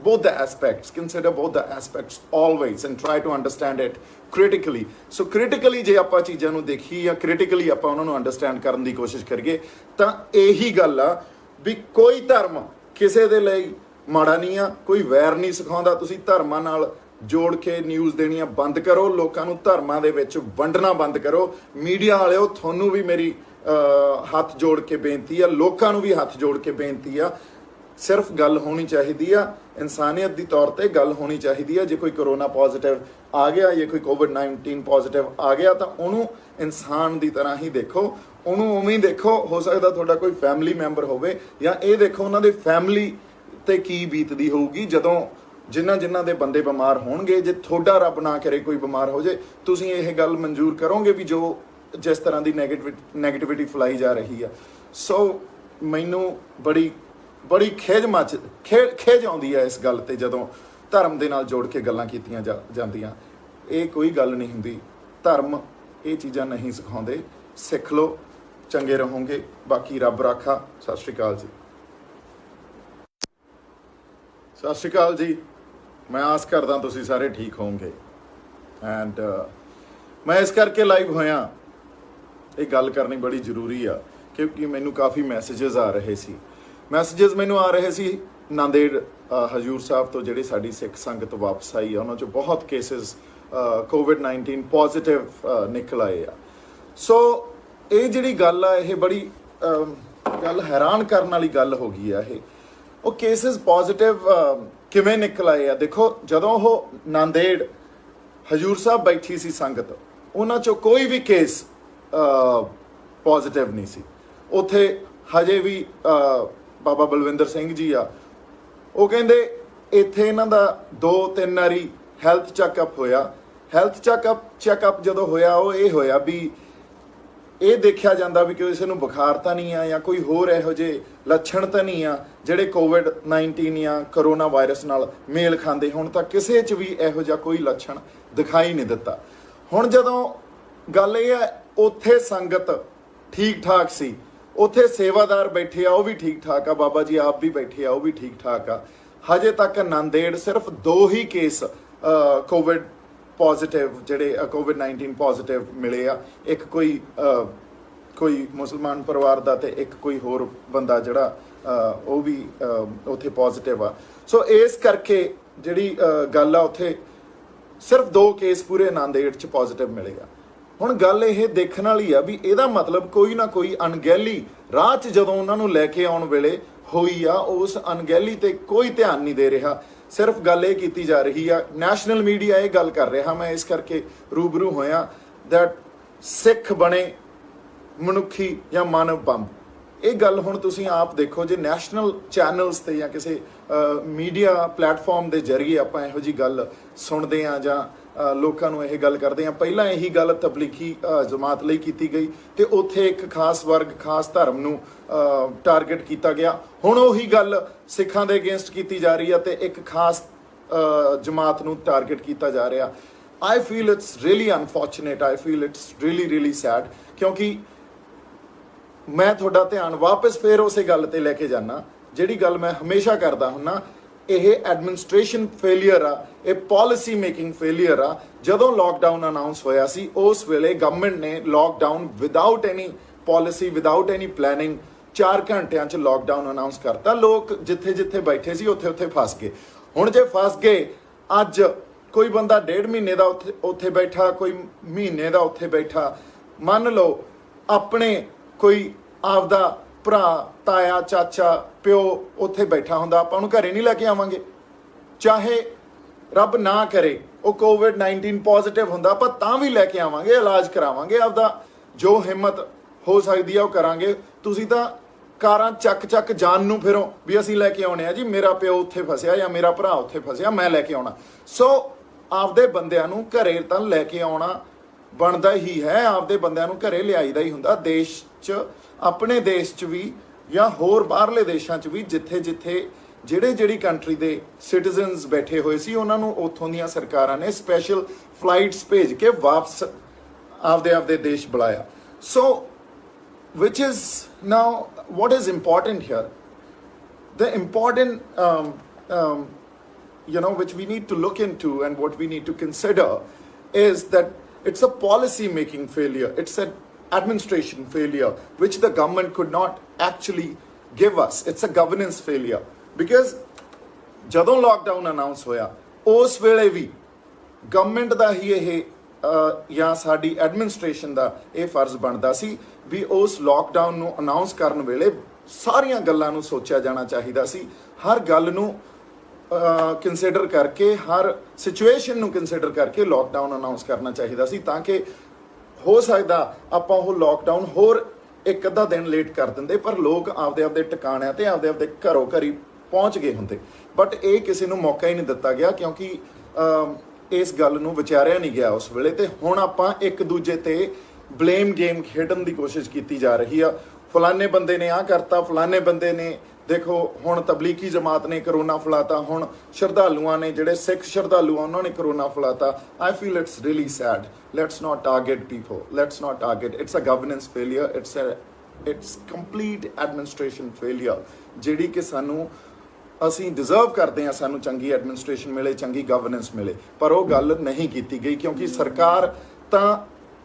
both the aspects, consider both the aspects always and try to understand it critically। so critically ਜੇ ਆਪਾਂ ਚੀਜ਼ਾਂ ਨੂੰ ਦੇਖੀ ਜਾਂ critically ਆਪਾਂ ਉਹਨਾਂ ਨੂੰ ਅੰਡਰਸਟੈਂਡ ਕਰਨ ਦੀ ਕੋਸ਼ਿਸ਼ ਕਰੀਏ ਤਾਂ ਇਹੀ ਗੱਲ ਆ ਵੀ ਕੋਈ ਧਰਮ ਕਿਸੇ ਦੇ ਲਈ ਮਾੜਾ ਨਹੀਂ ਆ, ਕੋਈ ਵੈਰ ਨਹੀਂ ਸਿਖਾਉਂਦਾ। ਤੁਸੀਂ ਧਰਮਾਂ ਨਾਲ ਜੋੜ ਕੇ ਨਿਊਜ਼ ਦੇਣੀਆਂ ਬੰਦ ਕਰੋ, ਲੋਕਾਂ ਨੂੰ ਧਰਮਾਂ ਦੇ ਵਿੱਚ ਵੰਡਣਾ ਬੰਦ ਕਰੋ। ਮੀਡੀਆ ਵਾਲਿਓ ਤੁਹਾਨੂੰ ਵੀ ਮੇਰੀ ਹੱਥ ਜੋੜ ਕੇ ਬੇਨਤੀ ਆ, ਲੋਕਾਂ ਨੂੰ ਵੀ ਹੱਥ ਜੋੜ ਕੇ ਬੇਨਤੀ ਆ, ਸਿਰਫ ਗੱਲ ਹੋਣੀ ਚਾਹੀਦੀ ਆ ਇਨਸਾਨੀਅਤ ਦੀ ਤੌਰ ਤੇ ਗੱਲ ਹੋਣੀ ਚਾਹੀਦੀ ਆ। ਜੇ ਕੋਈ ਕਰੋਨਾ ਪੋਜ਼ਿਟਿਵ ਆ ਗਿਆ, ਜੇ ਕੋਈ COVID-19 ਪੋਜ਼ਿਟਿਵ ਆ ਗਿਆ ਤਾਂ ਉਹਨੂੰ ਇਨਸਾਨ ਦੀ ਤਰ੍ਹਾਂ ਹੀ ਦੇਖੋ, ਉਹਨੂੰ ਉਵੇਂ ਹੀ ਦੇਖੋ। ਹੋ ਸਕਦਾ ਤੁਹਾਡਾ ਕੋਈ ਫੈਮਿਲੀ ਮੈਂਬਰ ਹੋਵੇ, ਜਾਂ ਇਹ ਦੇਖੋ ਉਹਨਾਂ ਦੇ ਫੈਮਿਲੀ ਤੇ ਕੀ ਬੀਤਦੀ ਹੋਊਗੀ ਜਦੋਂ ਜਿਨ੍ਹਾਂ ਦੇ ਬੰਦੇ ਬਿਮਾਰ ਹੋਣਗੇ। ਜੇ ਤੁਹਾਡਾ ਰੱਬ ਨਾ ਕਰੇ ਕੋਈ ਬਿਮਾਰ ਹੋ ਜੇ, ਤੁਸੀਂ ਇਹ ਗੱਲ ਮਨਜ਼ੂਰ ਕਰੋਗੇ ਵੀ ਜੋ ਜਿਸ ਤਰ੍ਹਾਂ ਦੀ ਨੈਗੇਟਿਵਿਟੀ ਫੈਲਾਈ ਜਾ ਰਹੀ ਆ। ਸੋ ਮੈਨੂੰ ਬੜੀ ਖੇਜ ਆਉਂਦੀ ਹੈ ਇਸ ਗੱਲ ਤੇ ਜਦੋਂ ਧਰਮ ਦੇ ਨਾਲ ਜੋੜ ਕੇ ਗੱਲਾਂ ਕੀਤੀਆਂ ਜਾਂਦੀਆਂ। ਇਹ ਕੋਈ ਗੱਲ ਨਹੀਂ ਹੁੰਦੀ, ਧਰਮ ਇਹ ਚੀਜ਼ਾਂ ਨਹੀਂ ਸਿਖਾਉਂਦੇ। ਸਿੱਖ ਲਓ, ਚੰਗੇ ਰਹੋਗੇ। ਬਾਕੀ ਰੱਬ ਰਾਖਾ। ਸਤਿ ਸ਼੍ਰੀ ਅਕਾਲ ਜੀ। ਸਤਿ ਸ਼੍ਰੀ ਅਕਾਲ ਜੀ। ਮੈਂ ਆਸ ਕਰਦਾ ਤੁਸੀਂ ਸਾਰੇ ਠੀਕ ਹੋਵੋਗੇ ਐਂਡ ਮੈਂ ਇਸ ਕਰਕੇ ਲਾਈਵ ਹੋਇਆ, ਇਹ ਗੱਲ ਕਰਨੀ ਬੜੀ ਜ਼ਰੂਰੀ ਆ ਕਿਉਂਕਿ ਮੈਨੂੰ ਕਾਫੀ ਮੈਸੇजेस ਆ ਰਹੇ ਸੀ। ਮੈਸੇजेस ਮੈਨੂੰ ਆ ਰਹੇ ਸੀ ਨਾਂਦੇੜ ਹਜੂਰ ਸਾਹਿਬ ਤੋਂ, ਜਿਹੜੀ ਸਾਡੀ ਸਿੱਖ ਸੰਗਤ ਵਾਪਸ ਆਈ ਆ, ਉਹਨਾਂ 'ਚੋਂ ਬਹੁਤ ਕੇਸਿਸ COVID-19 ਪੋਜ਼ਿਟਿਵ ਨਿਕਲ ਆਏ ਆ। ਸੋ ਇਹ ਜਿਹੜੀ ਗੱਲ ਆ, ਇਹ ਬੜੀ ਗੱਲ ਹੈਰਾਨ ਕਰਨ ਵਾਲੀ ਗੱਲ ਹੋ ਗਈ ਆ। ਇਹ ਉਹ ਕੇਸਿਸ ਪੋਜ਼ਿਟਿਵ ਕਿਵੇਂ ਨਿਕਲ ਆਏ ਆ? ਦੇਖੋ, ਜਦੋਂ ਉਹ ਨਾਂਦੇੜ ਹਜੂਰ ਸਾਹਿਬ ਬੈਠੀ ਸੀ ਸੰਗਤ, ਉਹਨਾਂ 'ਚੋਂ ਕੋਈ ਵੀ ਕੇਸ ਪੋਜ਼ਿਟਿਵ ਨਹੀਂ ਸੀ। ਉੱਥੇ ਹਜੇ ਵੀ ਬਾਬਾ ਬਲਵਿੰਦਰ ਸਿੰਘ ਜੀ ਆ, ਉਹ ਕਹਿੰਦੇ ਇੱਥੇ ਇਹਨਾਂ ਦਾ 2-3 ਵਾਰੀ ਹੈਲਥ ਚੈੱਕਅਪ ਹੋਇਆ। ਹੈਲਥ ਚੈੱਕਅਪ ਜਦੋਂ ਹੋਇਆ, ਉਹ ਇਹ ਹੋਇਆ ਵੀ ਇਹ ਦੇਖਿਆ ਜਾਂਦਾ ਵੀ ਕਿਸੇ ਨੂੰ ਬੁਖਾਰ ਤਾਂ ਨਹੀਂ ਆ ਜਾਂ ਕੋਈ ਹੋਰ ਇਹੋ ਜਿਹੇ ਲੱਛਣ ਤਾਂ ਨਹੀਂ ਆ ਜਿਹੜੇ ਕੋਵਿਡ-19 ਜਾਂ ਕਰੋਨਾ ਵਾਇਰਸ ਨਾਲ ਮੇਲ ਖਾਂਦੇ ਹੋਣ, ਤਾਂ ਕਿਸੇ 'ਚ ਵੀ ਇਹੋ ਜਿਹਾ ਕੋਈ ਲੱਛਣ ਦਿਖਾਈ ਨਹੀਂ ਦਿੱਤਾ। ਹੁਣ ਜਦੋਂ ਗੱਲ ਇਹ ਹੈ, ਉੱਥੇ ਸੰਗਤ ਠੀਕ ਠਾਕ ਸੀ, ਉੱਥੇ ਸੇਵਾਦਾਰ ਬੈਠੇ ਆ ਉਹ ਵੀ ਠੀਕ ਠਾਕ ਆ, ਬਾਬਾ ਜੀ ਆਪ ਵੀ ਬੈਠੇ ਆ ਉਹ ਵੀ ਠੀਕ ਠਾਕ ਆ। ਹਜੇ ਤੱਕ ਨਾਂਦੇੜ ਸਿਰਫ 2 ਹੀ ਕੇਸ ਕੋਵਿਡ ਪੋਜ਼ਿਟਿਵ ਜਿਹੜੇ ਕੋਵਿਡ-19 ਪੋਜ਼ਿਟਿਵ ਮਿਲੇ ਆ। ਇੱਕ ਕੋਈ ਮੁਸਲਮਾਨ ਪਰਿਵਾਰ ਦਾ ਤੇ ਇੱਕ ਕੋਈ ਹੋਰ ਬੰਦਾ ਜਿਹੜਾ ਉਹ ਵੀ ਉੱਥੇ ਪੋਜ਼ਿਟਿਵ ਆ। ਸੋ ਇਸ ਕਰਕੇ ਜਿਹੜੀ ਗੱਲ ਆ, ਉੱਥੇ ਸਿਰਫ 2 ਕੇਸ ਪੂਰੇ ਨਾਂਦੇੜ 'ਚ ਪੋਜ਼ਿਟਿਵ ਮਿਲੇਗਾ। ਹੁਣ ਗੱਲ ਇਹ ਦੇਖਣ ਵਾਲੀ ਆ ਵੀ ਇਹਦਾ ਮਤਲਬ ਕੋਈ ਨਾ ਕੋਈ ਅਣਗਹਿਲੀ ਰਾਹ 'ਚ ਜਦੋਂ ਉਹਨਾਂ ਨੂੰ ਲੈ ਕੇ ਆਉਣ ਵੇਲੇ ਹੋਈ ਆ, ਉਸ ਅਣਗਹਿਲੀ ਤੇ ਕੋਈ ਧਿਆਨ ਨਹੀਂ ਦੇ ਰਿਹਾ। ਸਿਰਫ ਗੱਲ ਇਹ ਕੀਤੀ ਜਾ ਰਹੀ ਆ, ਨੈਸ਼ਨਲ ਮੀਡੀਆ ਇਹ ਗੱਲ ਕਰ ਰਿਹਾ, ਮੈਂ ਇਸ ਕਰਕੇ ਰੂਬਰੂ ਹੋਇਆ ਦੈਟ ਸਿੱਖ ਬਣੇ ਮਨੁੱਖੀ ਜਾਂ ਮਾਨਵ ਬੰਬ। ਇਹ ਗੱਲ ਹੁਣ ਤੁਸੀਂ ਆਪ ਦੇਖੋ, ਜੇ ਨੈਸ਼ਨਲ ਚੈਨਲਸ ਤੇ ਜਾਂ ਕਿਸੇ ਮੀਡੀਆ ਪਲੇਟਫਾਰਮ ਦੇ ਜ਼ਰੀਏ ਆਪਾਂ ਇਹੋ ਜੀ ਗੱਲ ਸੁਣਦੇ ਆ ਜਾਂ ਲੋਕਾਂ ਨੂੰ ਇਹ ਗੱਲ ਕਰਦੇ ਆ। ਪਹਿਲਾਂ ਇਹੀ ਗੱਲ ਤਬਲੀਗੀ ਜਮਾਤ ਲਈ ਕੀਤੀ ਗਈ ਤੇ ਉੱਥੇ ਇੱਕ ਖਾਸ ਵਰਗ, ਖਾਸ ਧਰਮ ਨੂੰ ਟਾਰਗੇਟ ਕੀਤਾ ਗਿਆ। ਹੁਣ ਉਹੀ ਗੱਲ ਸਿੱਖਾਂ ਦੇ ਅਗੇਂਸਟ ਕੀਤੀ ਜਾ ਰਹੀ ਹੈ ਤੇ ਇੱਕ ਖਾਸ ਜਮਾਤ ਨੂੰ ਟਾਰਗੇਟ ਕੀਤਾ ਜਾ ਰਿਹਾ। I feel it's really unfortunate, I feel it's really sad, ਕਿਉਂਕਿ ਮੈਂ ਤੁਹਾਡਾ ਧਿਆਨ ਵਾਪਸ ਫੇਰ ਉਸੇ ਗੱਲ ਤੇ ਲੈ ਕੇ ਜਾਣਾ ਜਿਹੜੀ ਗੱਲ ਮੈਂ ਹਮੇਸ਼ਾ ਕਰਦਾ ਹੁੰਨਾ। ਇਹ ਐਡਮਿਨਿਸਟ੍ਰੇਸ਼ਨ ਫੇਲੀਅਰ ਆ, ਇਹ ਪਾਲਿਸੀ ਮੇਕਿੰਗ ਫੇਲੀਅਰ ਆ। ਜਦੋਂ ਲਾਕਡਾਊਨ ਅਨਾਉਂਸ ਹੋਇਆ ਸੀ ਉਸ ਵੇਲੇ ਗਵਰਨਮੈਂਟ ਨੇ lockdown without any policy, without any planning 4 ਘੰਟਿਆਂ 'ਚ ਲਾਕਡਾਊਨ ਅਨਾਉਂਸ ਕਰਤਾ। ਲੋਕ ਜਿੱਥੇ ਜਿੱਥੇ ਬੈਠੇ ਸੀ ਉੱਥੇ ਉੱਥੇ ਫਸ ਗਏ। ਹੁਣ ਜੇ ਫਸ ਗਏ, ਅੱਜ ਕੋਈ ਬੰਦਾ 1.5 ਮਹੀਨੇ ਦਾ ਉੱਥੇ ਬੈਠਾ, ਕੋਈ ਮਹੀਨੇ ਦਾ ਉੱਥੇ ਬੈਠਾ, ਮੰਨ ਲਓ ਆਪਣੇ ਕੋਈ ਆਪਦਾ ਭਰਾ, ਤਾਇਆ, ਚਾਚਾ, ਪਿਓ ਉੱਥੇ ਬੈਠਾ ਹੁੰਦਾ, ਆਪਾਂ ਉਹਨੂੰ ਘਰੇ ਨਹੀਂ ਲੈ ਕੇ ਆਵਾਂਗੇ? ਚਾਹੇ ਰੱਬ ਨਾ ਕਰੇ ਉਹ ਕੋਵਿਡ-19 ਪੋਜ਼ਿਟਿਵ ਹੁੰਦਾ, ਆਪਾਂ ਤਾਂ ਵੀ ਲੈ ਕੇ ਆਵਾਂਗੇ, ਇਲਾਜ ਕਰਾਵਾਂਗੇ, ਆਪਦਾ ਜੋ ਹਿੰਮਤ ਹੋ ਸਕਦੀ ਆ ਉਹ ਕਰਾਂਗੇ। ਤੁਸੀਂ ਤਾਂ ਕਾਰਾਂ ਚੱਕ ਜਾਣ ਨੂੰ ਫਿਰੋ ਵੀ ਅਸੀਂ ਲੈ ਕੇ ਆਉਣੇ ਆ ਜੀ, ਮੇਰਾ ਪਿਓ ਉੱਥੇ ਫਸਿਆ ਜਾਂ ਮੇਰਾ ਭਰਾ ਉੱਥੇ ਫਸਿਆ, ਮੈਂ ਲੈ ਕੇ ਆਉਣਾ। ਸੋ ਆਪਦੇ ਬੰਦਿਆਂ ਨੂੰ ਘਰੇ ਤਾਂ ਲੈ ਕੇ ਆਉਣਾ ਬਣਦਾ ਹੀ ਹੈ, ਆਪਦੇ ਬੰਦਿਆਂ ਨੂੰ ਘਰੇ ਲਿਆਈਦਾ ਹੀ ਹੁੰਦਾ। ਦੇਸ਼ 'ਚ, ਆਪਣੇ ਦੇਸ਼ 'ਚ ਵੀ ਜਾਂ ਹੋਰ ਬਾਹਰਲੇ ਦੇਸ਼ਾਂ 'ਚ ਵੀ ਜਿੱਥੇ ਜਿੱਥੇ ਜਿਹੜੀ ਕੰਟਰੀ ਦੇ ਸਿਟੀਜ਼ਨਸ ਬੈਠੇ ਹੋਏ ਸੀ, ਉਹਨਾਂ ਨੂੰ ਉੱਥੋਂ ਦੀਆਂ ਸਰਕਾਰਾਂ ਨੇ ਸਪੈਸ਼ਲ ਫਲਾਈਟਸ ਭੇਜ ਕੇ ਵਾਪਸ ਆਪਦੇ ਦੇਸ਼ ਬੁਲਾਇਆ। ਸੋ which is now what is important here, the important which we need to look into and what we need to consider is that it's a policy making failure, it's an administration failure which the government could not actually give us. It's a governance failure because ਜਦੋਂ lockdown announce ਹੋਇਆ ਉਸ ਵੇਲੇ ਵੀ ਗਵਰਨਮੈਂਟ ਦਾ ਹੀ ਇਹ ਜਾਂ ਸਾਡੀ ਐਡਮਿਨਿਸਟ੍ਰੇਸ਼ਨ ਦਾ ਇਹ ਫਰਜ਼ ਬਣਦਾ ਸੀ ਵੀ ਉਸ ਲਾਕਡਾਊਨ ਨੂੰ ਅਨਾਉਂਸ ਕਰਨ ਵੇਲੇ ਸਾਰੀਆਂ ਗੱਲਾਂ ਨੂੰ ਸੋਚਿਆ ਜਾਣਾ ਚਾਹੀਦਾ ਸੀ। ਹਰ ਗੱਲ ਨੂੰ ਕੰਸੀਡਰ ਕਰਕੇ, ਹਰ ਸਿਚੁਏਸ਼ਨ ਨੂੰ ਕੰਸੀਡਰ ਕਰਕੇ ਲਾਕਡਾਊਨ ਅਨਾਉਂਸ ਕਰਨਾ ਚਾਹੀਦਾ ਸੀ, ਤਾਂ ਕਿ ਹੋ ਸਕਦਾ ਆਪਾਂ ਉਹ ਲਾਕਡਾਊਨ ਹੋਰ 1-ਅੱਧਾ ਦਿਨ ਲੇਟ ਕਰ ਦਿੰਦੇ, ਪਰ ਲੋਕ ਆਪਦੇ ਟਿਕਾਣਿਆਂ ਤੇ ਆਪਦੇ ਘਰੋਂ ਘਰੀ ਪਹੁੰਚ ਗਏ ਹੁੰਦੇ। ਬਟ ਇਹ ਕਿਸੇ ਨੂੰ ਮੌਕਾ ਹੀ ਨਹੀਂ ਦਿੱਤਾ ਗਿਆ ਕਿਉਂਕਿ ਇਸ ਗੱਲ ਨੂੰ ਵਿਚਾਰਿਆ ਨਹੀਂ ਗਿਆ ਉਸ ਵੇਲੇ। ਤੇ ਹੁਣ ਆਪਾਂ ਇੱਕ ਦੂਜੇ ਤੇ ਬਲੇਮ ਗੇਮ ਖੇਡਣ ਦੀ ਕੋਸ਼ਿਸ਼ ਕੀਤੀ ਜਾ ਰਹੀ ਆ। ਫਲਾਣੇ ਬੰਦੇ ਨੇ ਆਹ ਕਰਤਾ, ਫਲਾਣੇ ਬੰਦੇ ਨੇ ਦੇਖੋ ਹੁਣ ਤਬਲੀਗੀ ਜਮਾਤ ਨੇ ਕਰੋਨਾ ਫੈਲਾਤਾ, ਹੁਣ ਸ਼ਰਧਾਲੂਆਂ ਨੇ ਜਿਹੜੇ ਸਿੱਖ ਸ਼ਰਧਾਲੂ ਆ ਉਹਨਾਂ ਨੇ ਕਰੋਨਾ ਫੈਲਾਤਾ। I feel it's really sad. Let's not target people, let's not target, it's a governance failure, it's complete administration failure ਜਿਹੜੀ ਕਿ ਅਸੀਂ ਡਿਜ਼ਰਵ ਕਰਦੇ ਹਾਂ, ਸਾਨੂੰ ਚੰਗੀ ਐਡਮਿਨਿਸਟ੍ਰੇਸ਼ਨ ਮਿਲੇ, ਚੰਗੀ ਗਵਰਨੈਂਸ ਮਿਲੇ, ਪਰ ਉਹ ਗੱਲ ਨਹੀਂ ਕੀਤੀ ਗਈ ਕਿਉਂਕਿ ਸਰਕਾਰ ਤਾਂ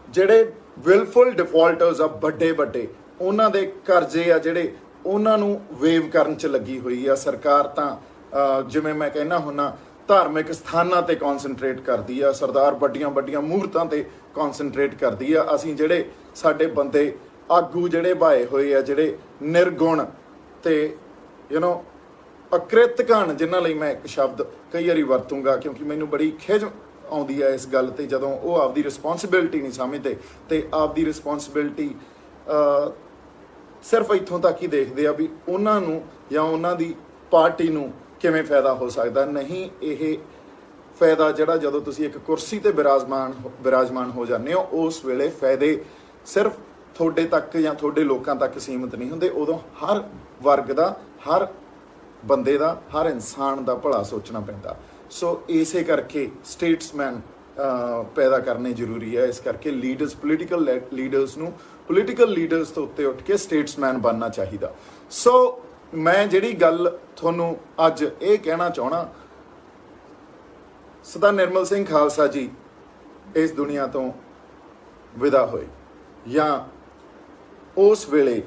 ਜਿਹੜੇ ਵਿਲਫੁਲ ਡਿਫਾਲਟਰਸ ਆ ਵੱਡੇ ਉਹਨਾਂ ਦੇ ਕਰਜ਼ੇ ਆ ਜਿਹੜੇ ਉਹਨਾਂ ਨੂੰ ਵੇਵ ਕਰਨ 'ਚ ਲੱਗੀ ਹੋਈ ਆ। ਸਰਕਾਰ ਤਾਂ ਜਿਵੇਂ ਮੈਂ ਕਹਿੰਦਾ ਹੁੰਨਾ ਧਾਰਮਿਕ ਸਥਾਨਾਂ ਤੇ ਕੌਨਸਨਟਰੇਟ ਕਰਦੀ ਆ, ਸਰਦਾਰ ਵੱਡੀਆਂ ਮੂਰਤਾਂ ਤੇ ਕੌਨਸਨਟਰੇਟ ਕਰਦੀ ਆ। ਅਸੀਂ ਜਿਹੜੇ ਸਾਡੇ ਬੰਦੇ ਆਗੂ ਜਿਹੜੇ ਭਾਏ ਹੋਏ ਆ, ਜਿਹੜੇ ਨਿਰਗੁਣ ਤੇ ਅਕ੍ਰਿਤਕਣ, ਜਿਨ੍ਹਾਂ ਲਈ ਮੈਂ ਇੱਕ ਸ਼ਬਦ ਕਈ ਵਾਰੀ ਵਰਤੂੰਗਾ ਕਿਉਂਕਿ ਮੈਨੂੰ ਬੜੀ ਖਿਝ ਆਉਂਦੀ ਹੈ ਇਸ ਗੱਲ ਤੇ, ਜਦੋਂ ਉਹ ਆਪਦੀ ਰਿਸਪੌਂਸਿਬਿਲਿਟੀ ਨਹੀਂ ਸਮਝਦੇ ਤੇ ਆਪਦੀ ਰਿਸਪੌਂਸਿਬਿਲਿਟੀ ਸਿਰਫ ਇੱਥੋਂ ਤੱਕ ਹੀ ਦੇਖਦੇ ਆ ਵੀ ਉਹਨਾਂ ਨੂੰ ਜਾਂ ਉਹਨਾਂ ਦੀ ਪਾਰਟੀ ਨੂੰ ਕਿਵੇਂ ਫਾਇਦਾ ਹੋ ਸਕਦਾ। ਨਹੀਂ, ਇਹ ਫਾਇਦਾ ਜਿਹੜਾ ਜਦੋਂ ਤੁਸੀਂ ਇੱਕ ਕੁਰਸੀ ਤੇ ਬਿਰਾਜਮਾਨ ਹੋ ਜਾਂਦੇ ਹੋ ਉਸ ਵੇਲੇ ਫਾਇਦੇ ਸਿਰਫ ਤੁਹਾਡੇ ਤੱਕ ਜਾਂ ਤੁਹਾਡੇ ਲੋਕਾਂ ਤੱਕ ਸੀਮਿਤ ਨਹੀਂ ਹੁੰਦੇ, ਉਦੋਂ ਹਰ ਵਰਗ ਦਾ, ਹਰ ਬੰਦੇ ਦਾ, ਹਰ ਇਨਸਾਨ ਦਾ ਭਲਾ ਸੋਚਣਾ ਪੈਂਦਾ। ਸੋ ਇਸੇ ਕਰਕੇ ਸਟੇਟਸਮੈਨ ਪੈਦਾ ਕਰਨੇ ਜ਼ਰੂਰੀ ਹੈ। ਇਸ ਕਰਕੇ ਲੀਡਰਸ, ਪੋਲੀਟੀਕਲ ਲੀਡਰਸ ਨੂੰ ਪੋਲੀਟੀਕਲ ਲੀਡਰਸ ਤੋਂ ਉੱਤੇ ਉੱਠ ਕੇ ਸਟੇਟਸਮੈਨ ਬਣਨਾ ਚਾਹੀਦਾ। ਸੋ ਮੈਂ ਜਿਹੜੀ ਗੱਲ ਤੁਹਾਨੂੰ ਅੱਜ ਇਹ ਕਹਿਣਾ ਚਾਹਣਾ, ਸਰਦਾਰ ਨਿਰਮਲ ਸਿੰਘ ਖਾਲਸਾ ਜੀ ਇਸ ਦੁਨੀਆ ਤੋਂ ਵਿਦਾ ਹੋਏ, ਜਾਂ ਉਸ ਵੇਲੇ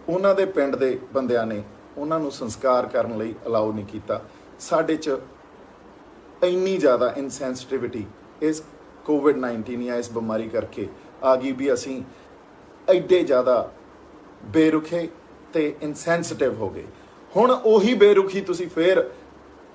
ਉਹਨਾਂ ਦੇ ਪਿੰਡ ਦੇ ਬੰਦਿਆਂ ਨੇ ਉਹਨਾਂ ਨੂੰ ਸੰਸਕਾਰ ਕਰਨ ਲਈ ਅਲਾਉ ਨਹੀਂ ਕੀਤਾ। ਸਾਡੇ 'ਚ ਇੰਨੀ ਜ਼ਿਆਦਾ ਇਨਸੈਂਸਿਟਿਵਿਟੀ ਇਸ ਕੋਵਿਡ-19 ਜਾਂ ਇਸ ਬਿਮਾਰੀ ਕਰਕੇ ਆ ਗਈ ਵੀ ਅਸੀਂ ਐਡੇ ਜ਼ਿਆਦਾ ਬੇਰੁਖੇ ਤੇ ਇਨਸੈਂਸਿਟਿਵ ਹੋ ਗਏ। ਹੁਣ ਉਹੀ ਬੇਰੁਖੀ ਤੁਸੀਂ ਫੇਰ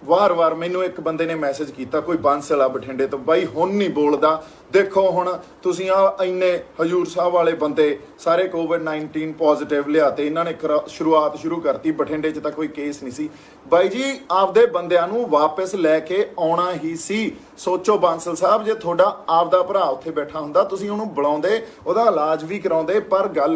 ਵਾਰ-ਵਾਰ, ਮੈਨੂੰ ਇੱਕ ਬੰਦੇ ਨੇ ਮੈਸੇਜ ਕੀਤਾ, ਕੋਈ ਬਾਂਸਲ ਆ ਬਠਿੰਡੇ ਤੋਂ, ਬਾਈ ਹੁਣ ਨਹੀਂ ਬੋਲਦਾ, ਦੇਖੋ ਹੁਣ ਤੁਸੀਂ ਆ ਇੰਨੇ ਹਜੂਰ ਸਾਹਿਬ ਵਾਲੇ ਬੰਦੇ ਸਾਰੇ ਕੋਵਿਡ-19 ਪੋਜ਼ਿਟਿਵ ਲਿਆਤੇ, ਇਹਨਾਂ ਨੇ ਸ਼ੁਰੂਆਤ ਸ਼ੁਰੂ ਕਰਤੀ, ਬਠਿੰਡੇ 'ਚ ਤਾਂ ਕੋਈ ਕੇਸ ਨਹੀਂ ਸੀ। ਬਾਈ ਜੀ ਆਪਦੇ ਬੰਦਿਆਂ ਨੂੰ ਵਾਪਸ ਲੈ ਕੇ ਆਉਣਾ ਹੀ ਸੀ। ਸੋਚੋ ਬਾਂਸਲ ਸਾਹਿਬ, ਜੇ ਤੁਹਾਡਾ ਆਪਦਾ ਭਰਾ ਉੱਥੇ ਬੈਠਾ ਹੁੰਦਾ ਤੁਸੀਂ ਉਹਨੂੰ ਬੁਲਾਉਂਦੇ, ਉਹਦਾ ਇਲਾਜ ਵੀ ਕਰਾਉਂਦੇ, ਪਰ ਗੱਲ